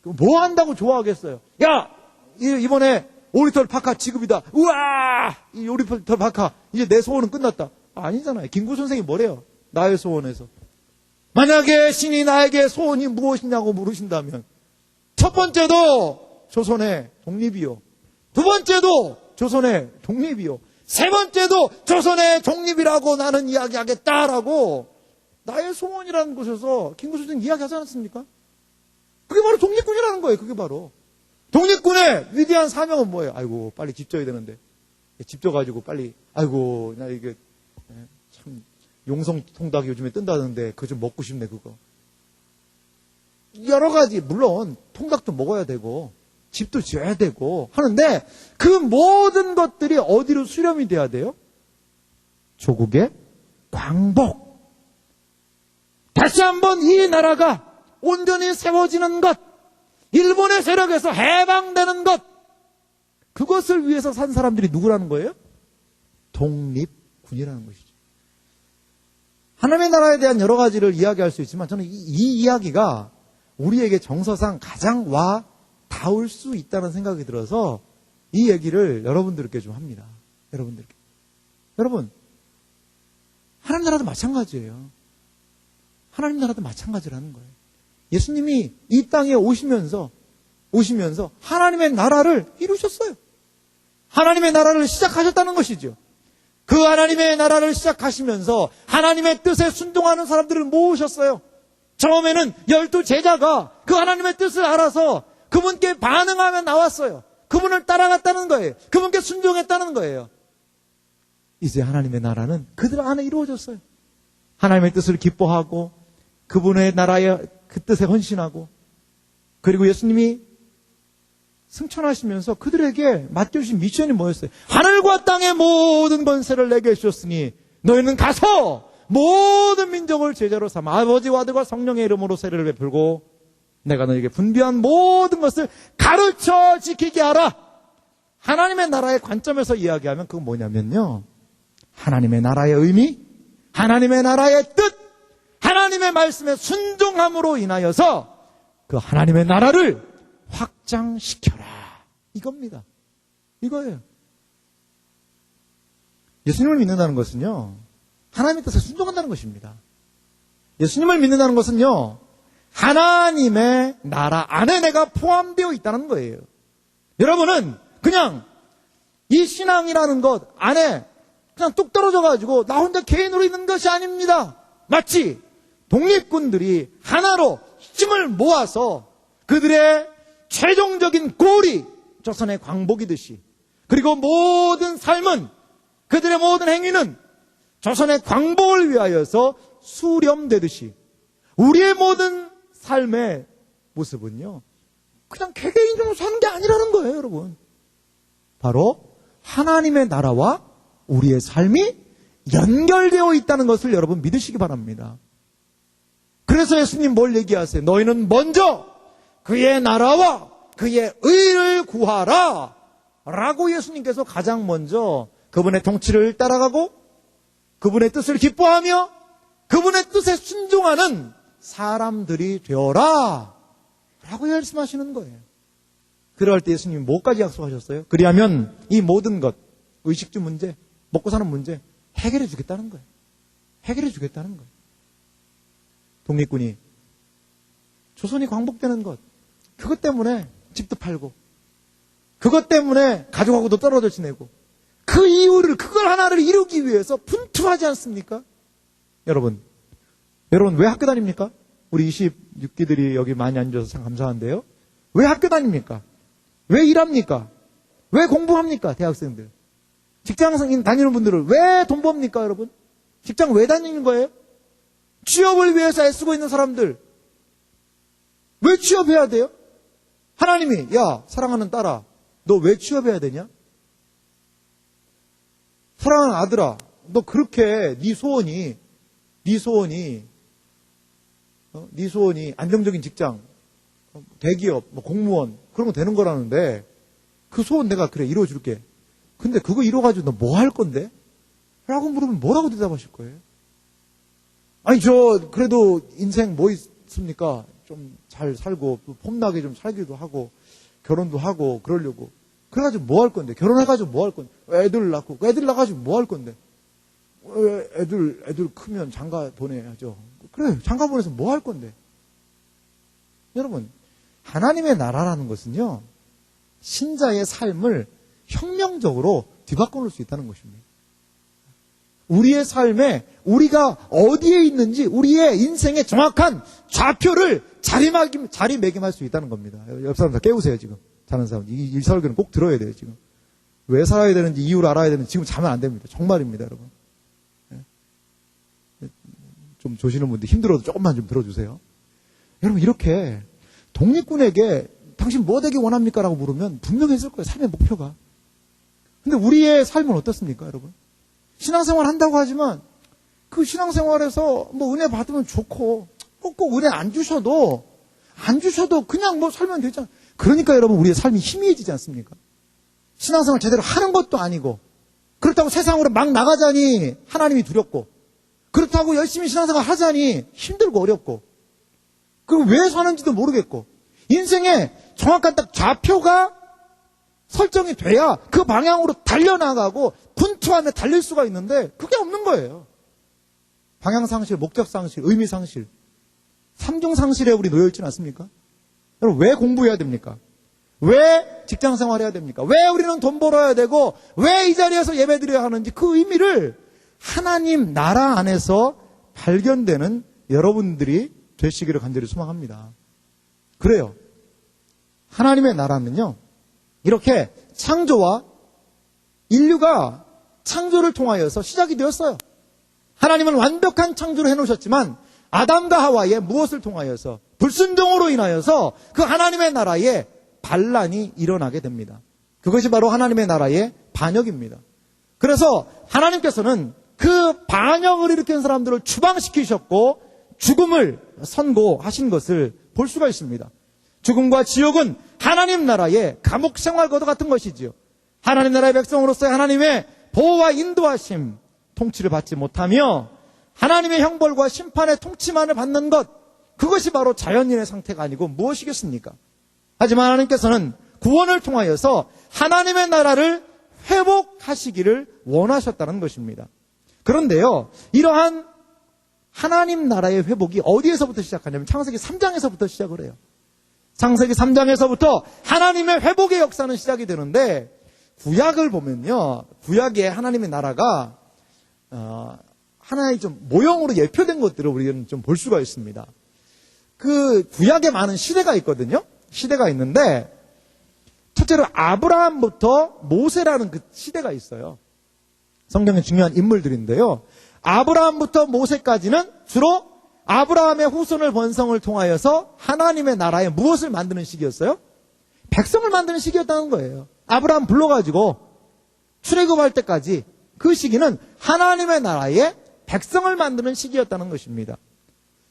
뭐 한다고 좋아하겠어요? 야, 이번에 오리털 파카 지급이다. 우와! 이 오리털 파카 이제 내 소원은 끝났다. 아니잖아요. 김구 선생이 뭐래요? 나의 소원에서. 만약에 신이 나에게 소원이 무엇이냐고 물으신다면 첫 번째도 조선의 독립이요. 두 번째도 조선의 독립이요. 세 번째도 조선의 독립이라고 나는 이야기하겠다라고 나의 소원이라는 곳에서 김구 선생이 이야기하지 않았습니까? 그게 바로 독립군이라는 거예요. 그게 바로. 독립군의 위대한 사명은 뭐예요? 아이고, 빨리 집 져야 되는데. 집 져가지고 빨리, 아이고, 나 이게, 참, 용성 통닭이 요즘에 뜬다는데, 그거 좀 먹고 싶네, 그거. 여러 가지, 물론, 통닭도 먹어야 되고, 집도 지어야 되고, 하는데, 그 모든 것들이 어디로 수렴이 돼야 돼요? 조국의 광복. 다시 한번 이 나라가 온전히 세워지는 것, 일본의 세력에서 해방되는 것, 그것을 위해서 산 사람들이 누구라는 거예요? 독립군이라는 것이죠. 하나님의 나라에 대한 여러 가지를 이야기할 수 있지만 저는 이 이야기가 우리에게 정서상 가장 와 닿을 수 있다는 생각이 들어서 이 얘기를 여러분들께 좀 합니다. 여러분들께. 여러분, 하나님 나라도 마찬가지예요. 하나님 나라도 마찬가지라는 거예요. 예수님이 이 땅에 오시면서 하나님의 나라를 이루셨어요. 하나님의 나라를 시작하셨다는 것이죠. 그 하나님의 나라를 시작하시면서 하나님의 뜻에 순종하는 사람들을 모으셨어요. 처음에는 12 제자가 그 하나님의 뜻을 알아서 그분께 반응하며 나왔어요. 그분을 따라갔다는 거예요. 그분께 순종했다는 거예요. 이제 하나님의 나라는 그들 안에 이루어졌어요. 하나님의 뜻을 기뻐하고 그분의 나라의 그 뜻에 헌신하고, 그리고 예수님이 승천하시면서 그들에게 맡겨주신 미션이 뭐였어요? 하늘과 땅의 모든 권세를 내게 주셨으니 너희는 가서 모든 민족을 제자로 삼아 아버지와 아들과 성령의 이름으로 세례를 베풀고 내가 너희에게 분비한 모든 것을 가르쳐 지키게 하라. 하나님의 나라의 관점에서 이야기하면 그건 뭐냐면요, 하나님의 나라의 의미, 하나님의 나라의 뜻, 하나님의 말씀에 순종함으로 인하여서 그 하나님의 나라를 확장시켜라. 이겁니다. 이거예요. 예수님을 믿는다는 것은요, 하나님의 뜻에 순종한다는 것입니다. 예수님을 믿는다는 것은요, 하나님의 나라 안에 내가 포함되어 있다는 거예요. 여러분은 그냥 이 신앙이라는 것 안에 그냥 뚝 떨어져가지고 나 혼자 개인으로 있는 것이 아닙니다. 마치 독립군들이 하나로 힘을 모아서 그들의 최종적인 골이 조선의 광복이듯이, 그리고 모든 삶은, 그들의 모든 행위는 조선의 광복을 위하여서 수렴되듯이 우리의 모든 삶의 모습은요, 그냥 개개인적으로 사는 게 아니라는 거예요, 여러분. 바로 하나님의 나라와 우리의 삶이 연결되어 있다는 것을 여러분 믿으시기 바랍니다. 그래서 예수님 뭘 얘기하세요? 너희는 먼저 그의 나라와 그의 의를 구하라 라고 예수님께서 가장 먼저 그분의 통치를 따라가고 그분의 뜻을 기뻐하며 그분의 뜻에 순종하는 사람들이 되어라 라고 말씀하시는 거예요. 그럴 때 예수님이 뭐까지 약속하셨어요? 그리하면 이 모든 것, 의식주 문제, 먹고 사는 문제 해결해 주겠다는 거예요. 해결해 주겠다는 거예요. 독립군이 조선이 광복되는 것, 그것 때문에 집도 팔고 그것 때문에 가족하고도 떨어져 지내고 그 이유를, 그걸 하나를 이루기 위해서 분투하지 않습니까? 여러분 왜 학교 다닙니까? 우리 26기들이 여기 많이 앉아서 참 감사한데요. 왜 학교 다닙니까? 왜 일합니까? 왜 공부합니까? 대학생들. 직장 다니는 분들은 왜 돈 법니까, 여러분? 직장 왜 다니는 거예요? 취업을 위해서 애쓰고 있는 사람들. 왜 취업해야 돼요? 하나님이, 야, 사랑하는 딸아, 너 왜 취업해야 되냐? 사랑하는 아들아, 너 그렇게 네 소원이 안정적인 직장, 대기업, 공무원 그런 거 되는 거라는데 그 소원 내가 그래 이루어줄게. 근데 그거 이루어가지고 너 뭐 할 건데? 라고 물으면 뭐라고 대답하실 거예요? 아니 저 그래도 인생 뭐 있습니까? 좀 잘 살고 폼나게 좀 살기도 하고 결혼도 하고 그러려고. 그래가지고 뭐 할 건데? 결혼해가지고 뭐 할 건데? 애들 낳고 애들 낳아가지고 뭐 할 건데? 애들 크면 장가 보내야죠. 그래, 장가 보내서 뭐 할 건데? 여러분, 하나님의 나라라는 것은요, 신자의 삶을 혁명적으로 뒤바꿔 놓을 수 있다는 것입니다. 우리의 삶에 우리가 어디에 있는지 우리의 인생의 정확한 좌표를 자리매김할 수 있다는 겁니다. 옆 사람 다 깨우세요, 지금. 자는 사람. 이 설교는 꼭 들어야 돼요, 지금. 왜 살아야 되는지 이유를 알아야 되는지 지금 자면 안 됩니다. 정말입니다, 여러분. 좀 조시는 분들 힘들어도 조금만 좀 들어주세요. 여러분, 이렇게 독립군에게 당신 뭐 되기 원합니까? 라고 물으면 분명히 했을 거예요. 삶의 목표가. 근데 우리의 삶은 어떻습니까, 여러분? 신앙생활 한다고 하지만 그 신앙생활에서 뭐 은혜 받으면 좋고 꼭 은혜 안 주셔도 그냥 뭐 살면 되잖아요. 그러니까 여러분 우리의 삶이 희미해지지 않습니까? 신앙생활 제대로 하는 것도 아니고 그렇다고 세상으로 막 나가자니 하나님이 두렵고 그렇다고 열심히 신앙생활 하자니 힘들고 어렵고 그리고 왜 사는지도 모르겠고 인생에 정확한 딱 좌표가 설정이 돼야 그 방향으로 달려나가고 분투하며 달릴 수가 있는데 그게 없는 거예요. 방향상실, 목적상실, 의미상실 3종 상실에 우리 놓여있지는 않습니까? 여러분 왜 공부해야 됩니까? 왜 직장생활해야 됩니까? 왜 우리는 돈 벌어야 되고 왜 이 자리에서 예배드려야 하는지 그 의미를 하나님 나라 안에서 발견되는 여러분들이 되시기를 간절히 소망합니다. 그래요. 하나님의 나라는요. 이렇게 창조와 인류가 창조를 통하여서 시작이 되었어요. 하나님은 완벽한 창조를 해놓으셨지만 아담과 하와의 무엇을 통하여서 불순종으로 인하여서 그 하나님의 나라에 반란이 일어나게 됩니다. 그것이 바로 하나님의 나라의 반역입니다. 그래서 하나님께서는 그 반역을 일으킨 사람들을 추방시키셨고 죽음을 선고하신 것을 볼 수가 있습니다. 죽음과 지옥은 하나님 나라의 감옥 생활과도 같은 것이지요. 하나님 나라의 백성으로서의 하나님의 보호와 인도하심, 통치를 받지 못하며 하나님의 형벌과 심판의 통치만을 받는 것, 그것이 바로 자연인의 상태가 아니고 무엇이겠습니까? 하지만 하나님께서는 구원을 통하여서 하나님의 나라를 회복하시기를 원하셨다는 것입니다. 그런데요, 이러한 하나님 나라의 회복이 어디에서부터 시작하냐면 창세기 3장에서부터 시작을 해요. 창세기 3장에서부터 하나님의 회복의 역사는 시작이 되는데 구약을 보면요. 구약에 하나님의 나라가 하나의 좀 모형으로 예표된 것들을 우리는 좀 볼 수가 있습니다. 그 구약에 많은 시대가 있거든요. 시대가 있는데 첫째로 아브라함부터 모세라는 그 시대가 있어요. 성경의 중요한 인물들인데요. 아브라함부터 모세까지는 주로 아브라함의 후손을 번성을 통하여서 하나님의 나라에 무엇을 만드는 시기였어요? 백성을 만드는 시기였다는 거예요. 아브라함 불러가지고 출애굽할 때까지 그 시기는 하나님의 나라에 백성을 만드는 시기였다는 것입니다.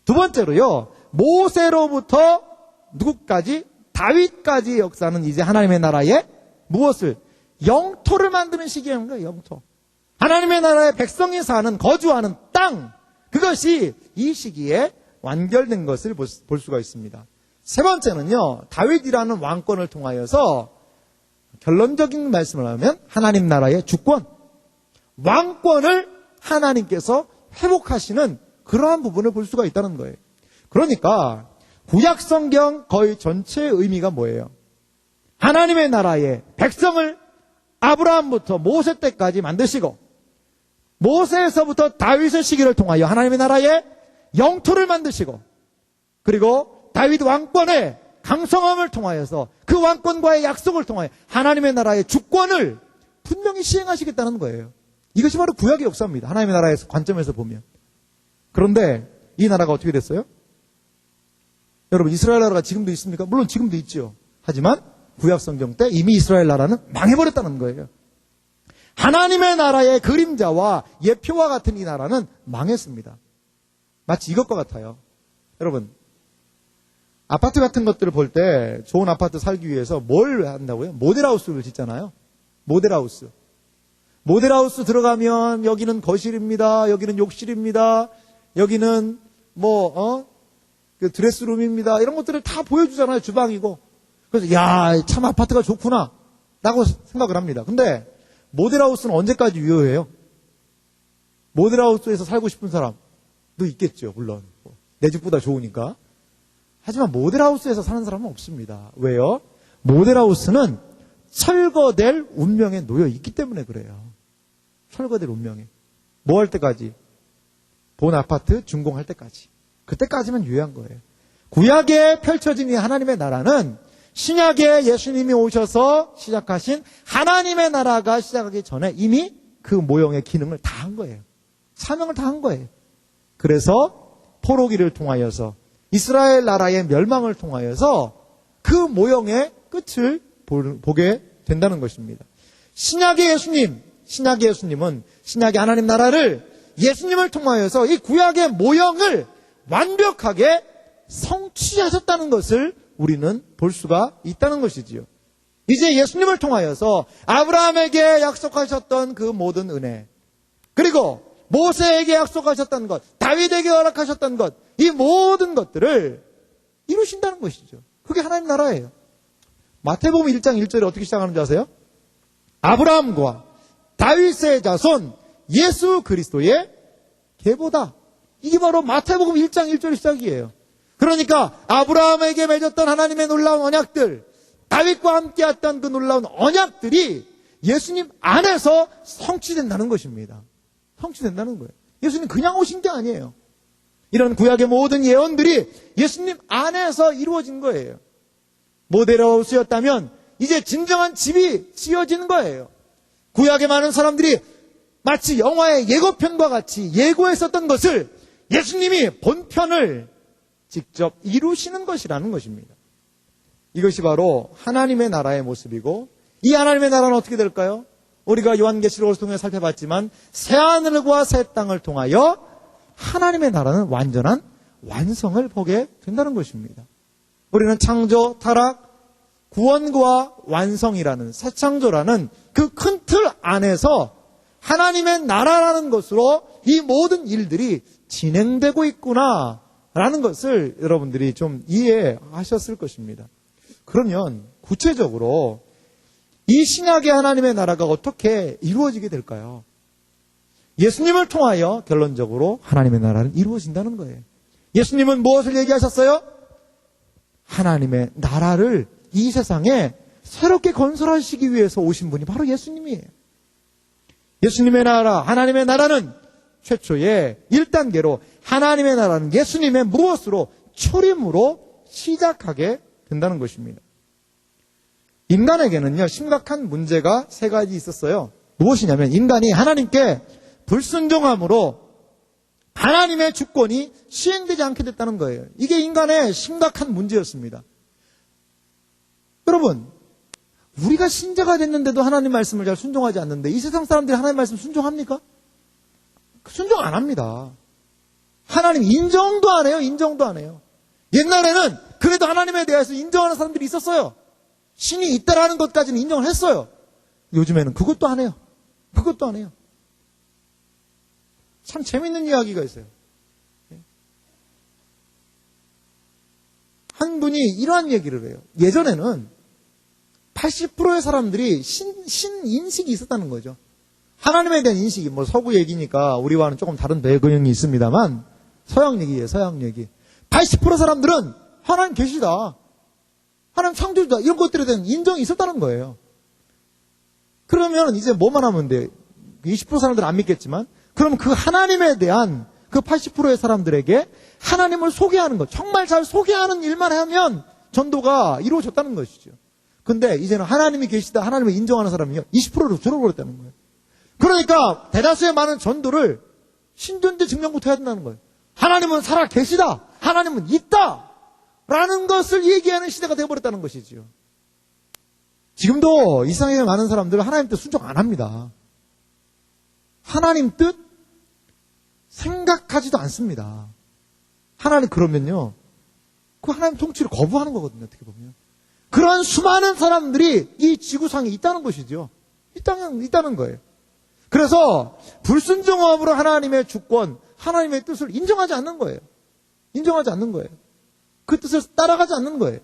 두 번째로요, 모세로부터 누구까지? 다윗까지의 역사는 이제 하나님의 나라에 무엇을? 영토를 만드는 시기인 거예요. 영토. 하나님의 나라의 백성이 사는, 거주하는 땅, 그것이 이 시기에 완결된 것을 볼 수가 있습니다. 세 번째는요, 다윗이라는 왕권을 통하여서 결론적인 말씀을 하면 하나님 나라의 주권, 왕권을 하나님께서 회복하시는 그러한 부분을 볼 수가 있다는 거예요. 그러니까 구약 성경 거의 전체의 의미가 뭐예요? 하나님의 나라의 백성을 아브라함부터 모세 때까지 만드시고, 모세에서부터 다윗의 시기를 통하여 하나님의 나라의 영토를 만드시고, 그리고 다윗 왕권의 강성함을 통하여서 그 왕권과의 약속을 통하여 하나님의 나라의 주권을 분명히 시행하시겠다는 거예요. 이것이 바로 구약의 역사입니다. 하나님의 나라의 관점에서 보면. 그런데 이 나라가 어떻게 됐어요? 여러분, 이스라엘 나라가 지금도 있습니까? 물론 지금도 있죠. 하지만 구약 성경 때 이미 이스라엘 나라는 망해버렸다는 거예요. 하나님의 나라의 그림자와 예표와 같은 이 나라는 망했습니다. 마치 이것과 같아요. 여러분, 아파트 같은 것들을 볼 때 좋은 아파트 살기 위해서 뭘 한다고요? 모델하우스를 짓잖아요. 모델하우스. 모델하우스 들어가면 여기는 거실입니다. 여기는 욕실입니다. 여기는 그 드레스룸입니다. 이런 것들을 다 보여주잖아요. 주방이고. 그래서 야, 참 아파트가 좋구나 라고 생각을 합니다. 근데 모델하우스는 언제까지 유효해요? 모델하우스에서 살고 싶은 사람도 있겠죠. 물론 내 집보다 좋으니까. 하지만 모델하우스에서 사는 사람은 없습니다. 왜요? 모델하우스는 철거될 운명에 놓여 있기 때문에 그래요. 철거될 운명에. 뭐 할 때까지? 본 아파트 준공할 때까지. 그때까지만 유효한 거예요. 구약에 펼쳐진 이 하나님의 나라는 신약에 예수님이 오셔서 시작하신 하나님의 나라가 시작하기 전에 이미 그 모형의 기능을 다 한 거예요. 사명을 다 한 거예요. 그래서 포로기를 통하여서 이스라엘 나라의 멸망을 통하여서 그 모형의 끝을 보게 된다는 것입니다. 신약의 예수님은 신약의 하나님 나라를 예수님을 통하여서 이 구약의 모형을 완벽하게 성취하셨다는 것을 우리는 볼 수가 있다는 것이지요. 이제 예수님을 통하여서 아브라함에게 약속하셨던 그 모든 은혜, 그리고 모세에게 약속하셨던 것, 다윗에게 허락하셨던 것, 이 모든 것들을 이루신다는 것이죠. 그게 하나님 나라예요. 마태복음 1장 1절에 어떻게 시작하는지 아세요? 아브라함과 다윗의 자손 예수 그리스도의 계보다. 이게 바로 마태복음 1장 1절 시작이에요. 그러니까 아브라함에게 맺었던 하나님의 놀라운 언약들, 다윗과 함께했던 그 놀라운 언약들이 예수님 안에서 성취된다는 것입니다. 성취된다는 거예요. 예수님 그냥 오신 게 아니에요. 이런 구약의 모든 예언들이 예수님 안에서 이루어진 거예요. 모델하우스였다면 이제 진정한 집이 지어지는 거예요. 구약의 많은 사람들이 마치 영화의 예고편과 같이 예고했었던 것을 예수님이 본편을 직접 이루시는 것이라는 것입니다. 이것이 바로 하나님의 나라의 모습이고, 이 하나님의 나라는 어떻게 될까요? 우리가 요한계시록을 통해 살펴봤지만 새하늘과 새 땅을 통하여 하나님의 나라는 완전한 완성을 보게 된다는 것입니다. 우리는 창조, 타락, 구원과 완성이라는 새 창조라는 그 큰 틀 안에서 하나님의 나라라는 것으로 이 모든 일들이 진행되고 있구나라는 것을 여러분들이 좀 이해하셨을 것입니다. 그러면 구체적으로 이 신약의 하나님의 나라가 어떻게 이루어지게 될까요? 예수님을 통하여 결론적으로 하나님의 나라는 이루어진다는 거예요. 예수님은 무엇을 얘기하셨어요? 하나님의 나라를 이 세상에 새롭게 건설하시기 위해서 오신 분이 바로 예수님이에요. 예수님의 나라, 하나님의 나라는 최초의 1단계로 하나님의 나라는 예수님의 무엇으로? 초림으로 시작하게 된다는 것입니다. 인간에게는요, 심각한 문제가 세 가지 있었어요. 무엇이냐면 인간이 하나님께 불순종함으로 하나님의 주권이 시행되지 않게 됐다는 거예요. 이게 인간의 심각한 문제였습니다. 여러분, 우리가 신자가 됐는데도 하나님 말씀을 잘 순종하지 않는데 이 세상 사람들이 하나님 말씀 순종합니까? 순종 안 합니다. 하나님 인정도 안 해요. 인정도 안 해요. 옛날에는 그래도 하나님에 대해서 인정하는 사람들이 있었어요. 신이 있다라는 것까지는 인정을 했어요. 요즘에는 그것도 안 해요. 그것도 안 해요. 참 재밌는 이야기가 있어요. 한 분이 이러한 얘기를 해요. 예전에는 80%의 사람들이 신인식이 있었다는 거죠. 하나님에 대한 인식이, 서구 얘기니까 우리와는 조금 다른 배경이 있습니다만, 서양 얘기예요, 서양 얘기. 80% 사람들은 하나님 계시다. 하나님 창조주다. 이런 것들에 대한 인정이 있었다는 거예요. 그러면 이제 뭐만 하면 돼? 20% 사람들은 안 믿겠지만, 그럼 그 하나님에 대한 그 80%의 사람들에게 하나님을 소개하는 것, 정말 잘 소개하는 일만 하면 전도가 이루어졌다는 것이죠. 근데 이제는 하나님이 계시다, 하나님을 인정하는 사람이요 20%로 줄어버렸다는 거예요. 그러니까 대다수의 많은 전도를 신존재 증명부터 해야 된다는 거예요. 하나님은 살아 계시다, 하나님은 있다 라는 것을 얘기하는 시대가 되어버렸다는 것이지요. 지금도 이 세상에 많은 사람들은 하나님 뜻 순종 안 합니다. 하나님 뜻 생각하지도 않습니다. 하나님 그러면요, 그 하나님 통치를 거부하는 거거든요. 어떻게 보면 그런 수많은 사람들이 이 지구상에 있다는 것이죠. 있다는 거예요. 그래서 불순종함으로 하나님의 주권, 하나님의 뜻을 인정하지 않는 거예요. 인정하지 않는 거예요. 그 뜻을 따라가지 않는 거예요.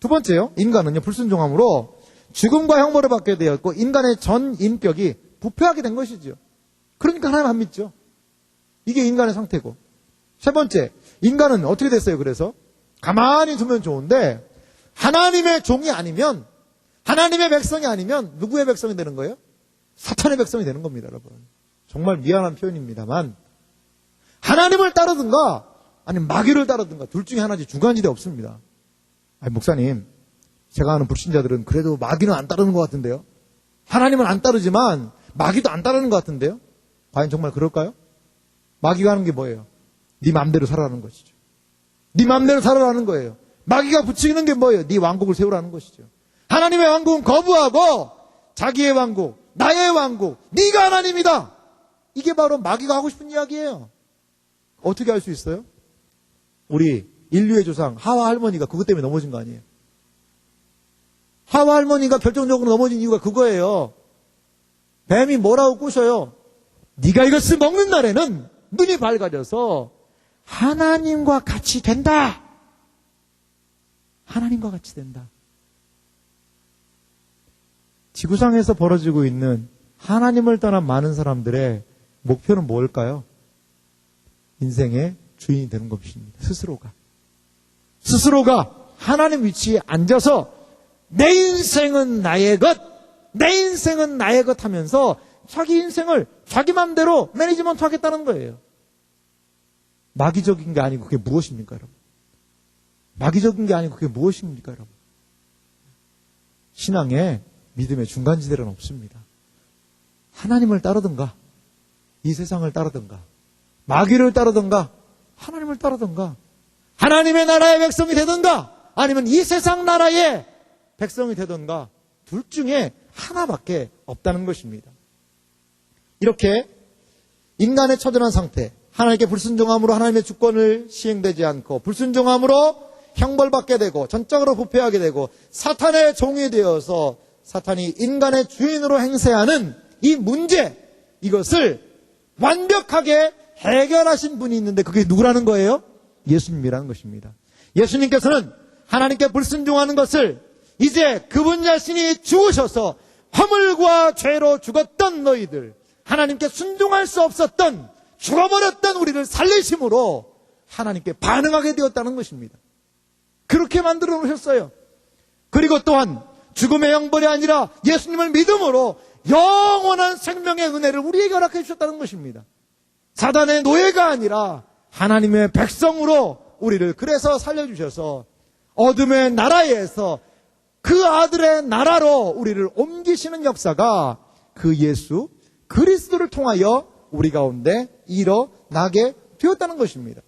두 번째요, 인간은요, 불순종함으로 죽음과 형벌을 받게 되었고 인간의 전 인격이 부패하게 된 것이죠. 그러니까 하나님 안 믿죠. 이게 인간의 상태고. 세 번째, 인간은 어떻게 됐어요? 그래서 가만히 두면 좋은데 하나님의 종이 아니면, 하나님의 백성이 아니면 누구의 백성이 되는 거예요? 사탄의 백성이 되는 겁니다, 여러분. 정말 미안한 표현입니다만 하나님을 따르든가 아니면 마귀를 따르든가 둘 중에 하나지 중간지대 없습니다. 아니, 목사님, 제가 아는 불신자들은 그래도 마귀는 안 따르는 것 같은데요. 하나님은 안 따르지만 마귀도 안 따르는 것 같은데요. 과연 정말 그럴까요? 마귀가 하는 게 뭐예요? 네 맘대로 살아라는 것이죠. 네 맘대로 살아라는 거예요. 마귀가 부추기는 게 뭐예요? 네 왕국을 세우라는 것이죠. 하나님의 왕국은 거부하고 자기의 왕국, 나의 왕국, 네가 하나님이다. 이게 바로 마귀가 하고 싶은 이야기예요. 어떻게 할 수 있어요? 우리 인류의 조상 하와 할머니가 그것 때문에 넘어진 거 아니에요? 하와 할머니가 결정적으로 넘어진 이유가 그거예요. 뱀이 뭐라고 꼬셔요? 네가 이것을 먹는 날에는 눈이 밝아져서 하나님과 같이 된다. 하나님과 같이 된다. 지구상에서 벌어지고 있는 하나님을 떠난 많은 사람들의 목표는 뭘까요? 인생의 주인이 되는 것입니다. 스스로가 하나님 위치에 앉아서 내 인생은 나의 것, 내 인생은 나의 것 하면서 자기 인생을 자기 맘대로 매니지먼트 하겠다는 거예요. 마귀적인 게 아니고 그게 무엇입니까, 여러분? 마귀적인 게 아니고 그게 무엇입니까, 여러분? 신앙에 믿음의 중간지대는 없습니다. 하나님을 따르든가 이 세상을 따르든가 마귀를 따르든가 하나님을 따르든가 하나님의 나라의 백성이 되든가 아니면 이 세상 나라의 백성이 되든가 둘 중에 하나밖에 없다는 것입니다. 이렇게 인간의 처절한 상태, 하나님께 불순종함으로 하나님의 주권을 시행되지 않고 불순종함으로 형벌받게 되고 전적으로 부패하게 되고 사탄의 종이 되어서 사탄이 인간의 주인으로 행세하는 이 문제, 이것을 완벽하게 해결하신 분이 있는데 그게 누구라는 거예요? 예수님이라는 것입니다. 예수님께서는 하나님께 불순종하는 것을 이제 그분 자신이 죽으셔서 허물과 죄로 죽었던 너희들, 하나님께 순종할 수 없었던 죽어버렸던 우리를 살리심으로 하나님께 반응하게 되었다는 것입니다. 그렇게 만들어 놓으셨어요. 그리고 또한 죽음의 형벌이 아니라 예수님을 믿음으로 영원한 생명의 은혜를 우리에게 허락해 주셨다는 것입니다. 사단의 노예가 아니라 하나님의 백성으로 우리를 그래서 살려주셔서 어둠의 나라에서 그 아들의 나라로 우리를 옮기시는 역사가 그 예수 그리스도를 통하여 우리 가운데 일어나게 되었다는 것입니다.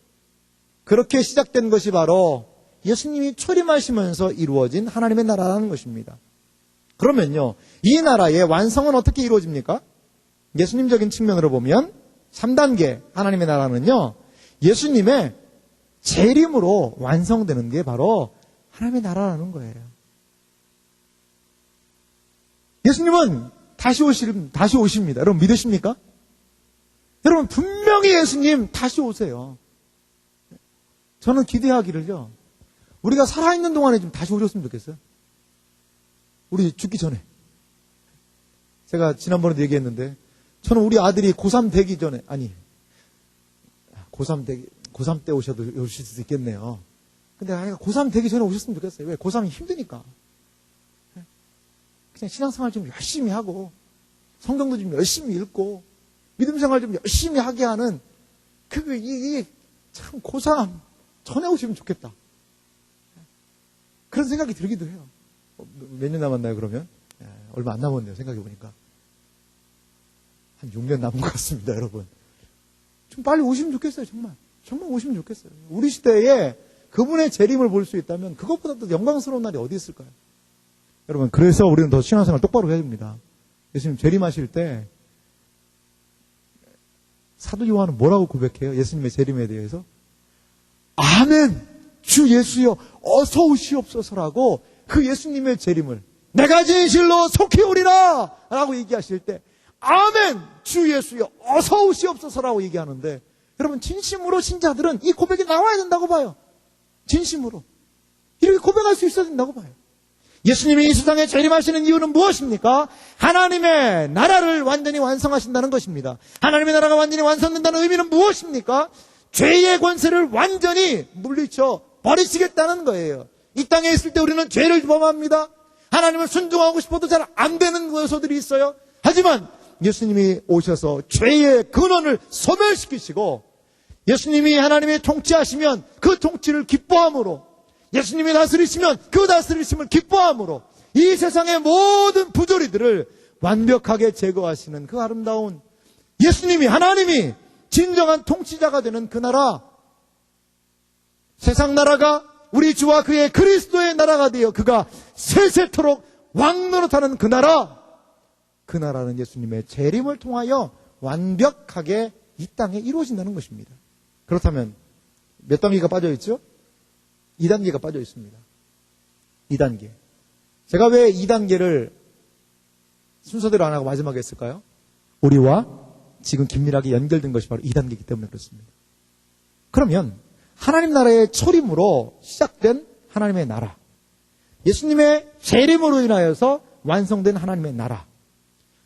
그렇게 시작된 것이 바로 예수님이 초림하시면서 이루어진 하나님의 나라라는 것입니다. 그러면요, 이 나라의 완성은 어떻게 이루어집니까? 예수님적인 측면으로 보면 3단계 하나님의 나라는요, 예수님의 재림으로 완성되는 게 바로 하나님의 나라라는 거예요. 예수님은 다시 오십니다. 여러분 믿으십니까? 여러분 분명히 예수님 다시 오세요. 저는 기대하기를요, 우리가 살아있는 동안에 좀 다시 오셨으면 좋겠어요. 우리 죽기 전에. 제가 지난번에도 얘기했는데, 저는 우리 아들이 고3 되기 전에, 고3 때 오실 수 있겠네요. 근데 고3 되기 전에 오셨으면 좋겠어요. 왜? 고3이 힘드니까. 그냥 신앙생활 좀 열심히 하고, 성경도 좀 열심히 읽고, 믿음생활 좀 열심히 하게 하는, 이게 참 고3 전에 오시면 좋겠다. 그런 생각이 들기도 해요. 몇 년 남았나요, 그러면? 얼마 안 남았네요, 생각해보니까. 한 6년 남은 것 같습니다, 여러분. 좀 빨리 오시면 좋겠어요, 정말. 정말 오시면 좋겠어요. 우리 시대에 그분의 재림을 볼 수 있다면 그것보다 더 영광스러운 날이 어디 있을까요? 여러분, 그래서 우리는 더 신앙생활 똑바로 해야 됩니다. 예수님 재림하실 때 사도 요한은 뭐라고 고백해요? 예수님의 재림에 대해서? 아멘! 주 예수여 어서 오시옵소서라고 그 예수님의 재림을 내가 진실로 속히 오리라 라고 얘기하실 때 아멘! 주 예수여 어서 오시옵소서라고 얘기하는데, 여러분 진심으로 신자들은 이 고백이 나와야 된다고 봐요. 진심으로 이렇게 고백할 수 있어야 된다고 봐요. 예수님이 이 세상에 재림하시는 이유는 무엇입니까? 하나님의 나라를 완전히 완성하신다는 것입니다. 하나님의 나라가 완전히 완성된다는 의미는 무엇입니까? 죄의 권세를 완전히 물리쳐 버리시겠다는 거예요. 이 땅에 있을 때 우리는 죄를 범합니다. 하나님을 순종하고 싶어도 잘 안 되는 요소들이 있어요. 하지만 예수님이 오셔서 죄의 근원을 소멸시키시고, 예수님이 하나님의 통치하시면 그 통치를 기뻐함으로, 예수님이 다스리시면 그 다스리심을 기뻐함으로 이 세상의 모든 부조리들을 완벽하게 제거하시는 그 아름다운 예수님이, 하나님이 진정한 통치자가 되는 그 나라, 세상 나라가 우리 주와 그의 그리스도의 나라가 되어 그가 세세토록 왕노릇하는 그 나라, 그 나라는 예수님의 재림을 통하여 완벽하게 이 땅에 이루어진다는 것입니다. 그렇다면 몇 단계가 빠져 있죠? 2단계가 빠져 있습니다. 2단계. 제가 왜 2단계를 순서대로 안 하고 마지막에 했을까요? 우리와 지금 긴밀하게 연결된 것이 바로 2단계이기 때문에 그렇습니다. 그러면 하나님 나라의 초림으로 시작된 하나님의 나라, 예수님의 재림으로 인하여서 완성된 하나님의 나라,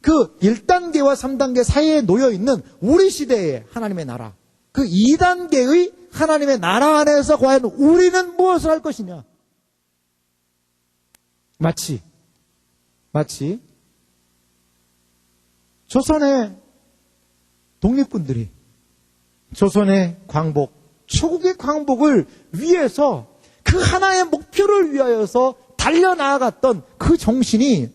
그 1단계와 3단계 사이에 놓여있는 우리 시대의 하나님의 나라, 그 2단계의 하나님의 나라 안에서 과연 우리는 무엇을 할 것이냐? 마치 조선의 독립군들이 조선의 광복, 조국의 광복을 위해서 그 하나의 목표를 위하여서 달려나아갔던 그 정신이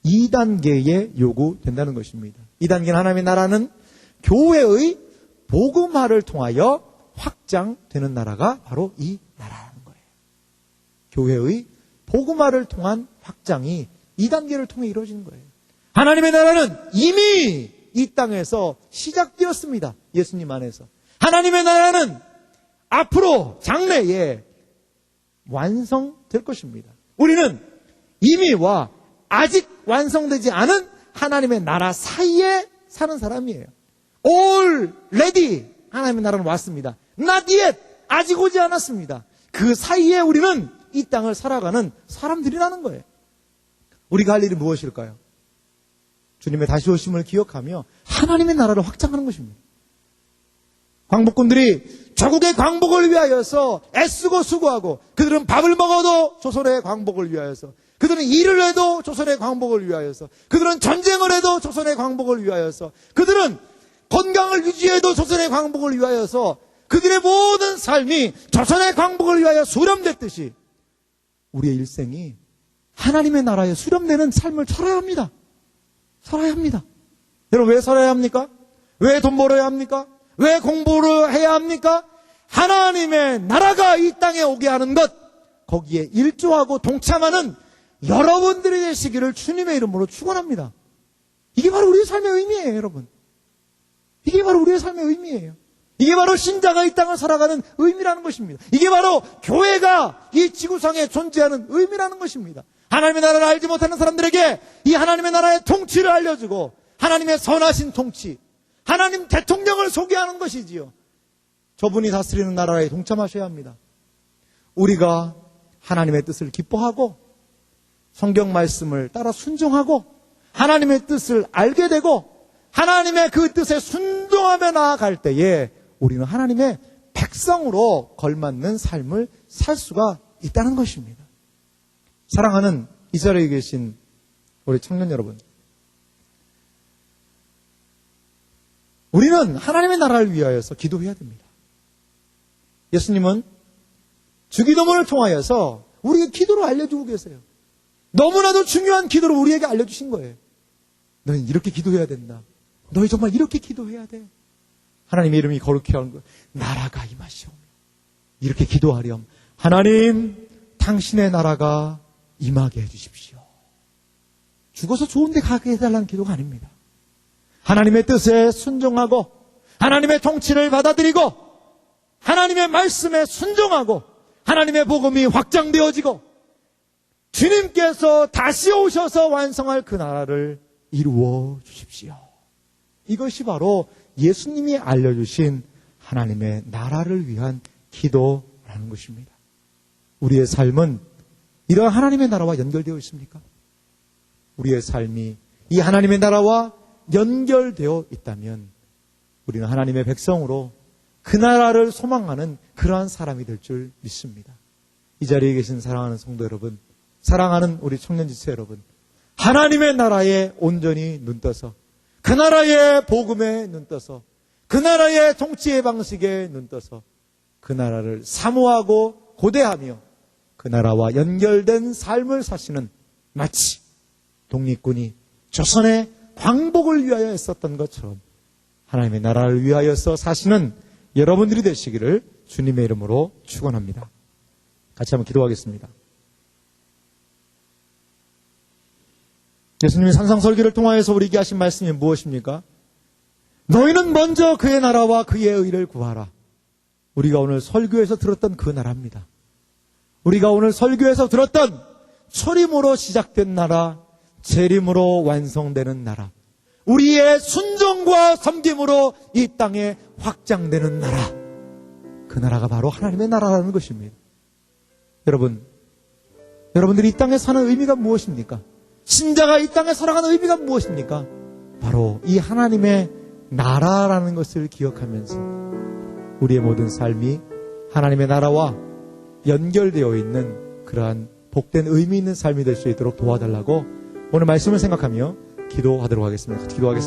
2단계에 요구된다는 것입니다. 2단계는 하나님의 나라는 교회의 복음화를 통하여 확장되는 나라가 바로 이 나라라는 거예요. 교회의 복음화를 통한 확장이 2단계를 통해 이루어지는 거예요. 하나님의 나라는 이미 이 땅에서 시작되었습니다. 예수님 안에서. 하나님의 나라는 앞으로 장래에 완성될 것입니다. 우리는 이미와 아직 완성되지 않은 하나님의 나라 사이에 사는 사람이에요. Already 하나님의 나라는 왔습니다. Not yet, 아직 오지 않았습니다. 그 사이에 우리는 이 땅을 살아가는 사람들이라는 거예요. 우리가 할 일이 무엇일까요? 주님의 다시 오심을 기억하며 하나님의 나라를 확장하는 것입니다. 광복군들이 조국의 광복을 위하여서 애쓰고 수고하고, 그들은 밥을 먹어도 조선의 광복을 위하여서, 그들은 일을 해도 조선의 광복을 위하여서, 그들은 전쟁을 해도 조선의 광복을 위하여서, 그들은 건강을 유지해도 조선의 광복을 위하여서, 그들의 모든 삶이 조선의 광복을 위하여 수렴됐듯이 우리의 일생이 하나님의 나라에 수렴되는 삶을 살아야 합니다. 살아야 합니다. 여러분, 왜 살아야 합니까? 왜 돈 벌어야 합니까? 왜 공부를 해야 합니까? 하나님의 나라가 이 땅에 오게 하는 것, 거기에 일조하고 동참하는 여러분들이 되시기를 주님의 이름으로 축원합니다. 이게 바로 우리의 삶의 의미예요, 여러분. 이게 바로 우리의 삶의 의미예요. 이게 바로 신자가 이 땅을 살아가는 의미라는 것입니다. 이게 바로 교회가 이 지구상에 존재하는 의미라는 것입니다. 하나님의 나라를 알지 못하는 사람들에게 이 하나님의 나라의 통치를 알려주고 하나님의 선하신 통치, 하나님 대통령을 소개하는 것이지요. 저분이 다스리는 나라에 동참하셔야 합니다. 우리가 하나님의 뜻을 기뻐하고 성경 말씀을 따라 순종하고 하나님의 뜻을 알게 되고 하나님의 그 뜻에 순종하며 나아갈 때에 우리는 하나님의 백성으로 걸맞는 삶을 살 수가 있다는 것입니다. 사랑하는 이 자리에 계신 우리 청년 여러분, 우리는 하나님의 나라를 위하여서 기도해야 됩니다. 예수님은 주기도문을 통하여서 우리에게 기도를 알려주고 계세요. 너무나도 중요한 기도를 우리에게 알려주신 거예요. 너희 이렇게 기도해야 된다. 너희 정말 이렇게 기도해야 돼. 하나님의 이름이 거룩해 하는 것. 나라가 임하시오며. 이렇게 기도하렴. 하나님, 당신의 나라가 임하게 해주십시오. 죽어서 좋은 데 가게 해달라는 기도가 아닙니다. 하나님의 뜻에 순종하고 하나님의 통치를 받아들이고 하나님의 말씀에 순종하고 하나님의 복음이 확장되어지고 주님께서 다시 오셔서 완성할 그 나라를 이루어 주십시오. 이것이 바로 예수님이 알려주신 하나님의 나라를 위한 기도라는 것입니다. 우리의 삶은 이러한 하나님의 나라와 연결되어 있습니까? 우리의 삶이 이 하나님의 나라와 연결되어 있다면 우리는 하나님의 백성으로 그 나라를 소망하는 그러한 사람이 될 줄 믿습니다. 이 자리에 계신 사랑하는 성도 여러분, 사랑하는 우리 청년지체 여러분, 하나님의 나라에 온전히 눈떠서 그 나라의 복음에 눈떠서 그 나라의 통치의 방식에 눈떠서 그 나라를 사모하고 고대하며 그 나라와 연결된 삶을 사시는 마치 독립군이 조선의 광복을 위하여 했었던 것처럼 하나님의 나라를 위하여서 사시는 여러분들이 되시기를 주님의 이름으로 축원합니다. 같이 한번 기도하겠습니다. 예수님이 산상설교를 통하여서 우리에게 하신 말씀이 무엇입니까? 너희는 먼저 그의 나라와 그의 의를 구하라. 우리가 오늘 설교에서 들었던 그 나라입니다. 우리가 오늘 설교에서 들었던 초림으로 시작된 나라, 재림으로 완성되는 나라, 우리의 순종과 섬김으로 이 땅에 확장되는 나라, 그 나라가 바로 하나님의 나라라는 것입니다. 여러분들이 이 땅에 사는 의미가 무엇입니까? 신자가 이 땅에 살아가는 의미가 무엇입니까? 바로 이 하나님의 나라라는 것을 기억하면서 우리의 모든 삶이 하나님의 나라와 연결되어 있는 그러한 복된 의미 있는 삶이 될 수 있도록 도와달라고 오늘 말씀을 생각하며 기도하도록 하겠습니다. 기도하겠습니다.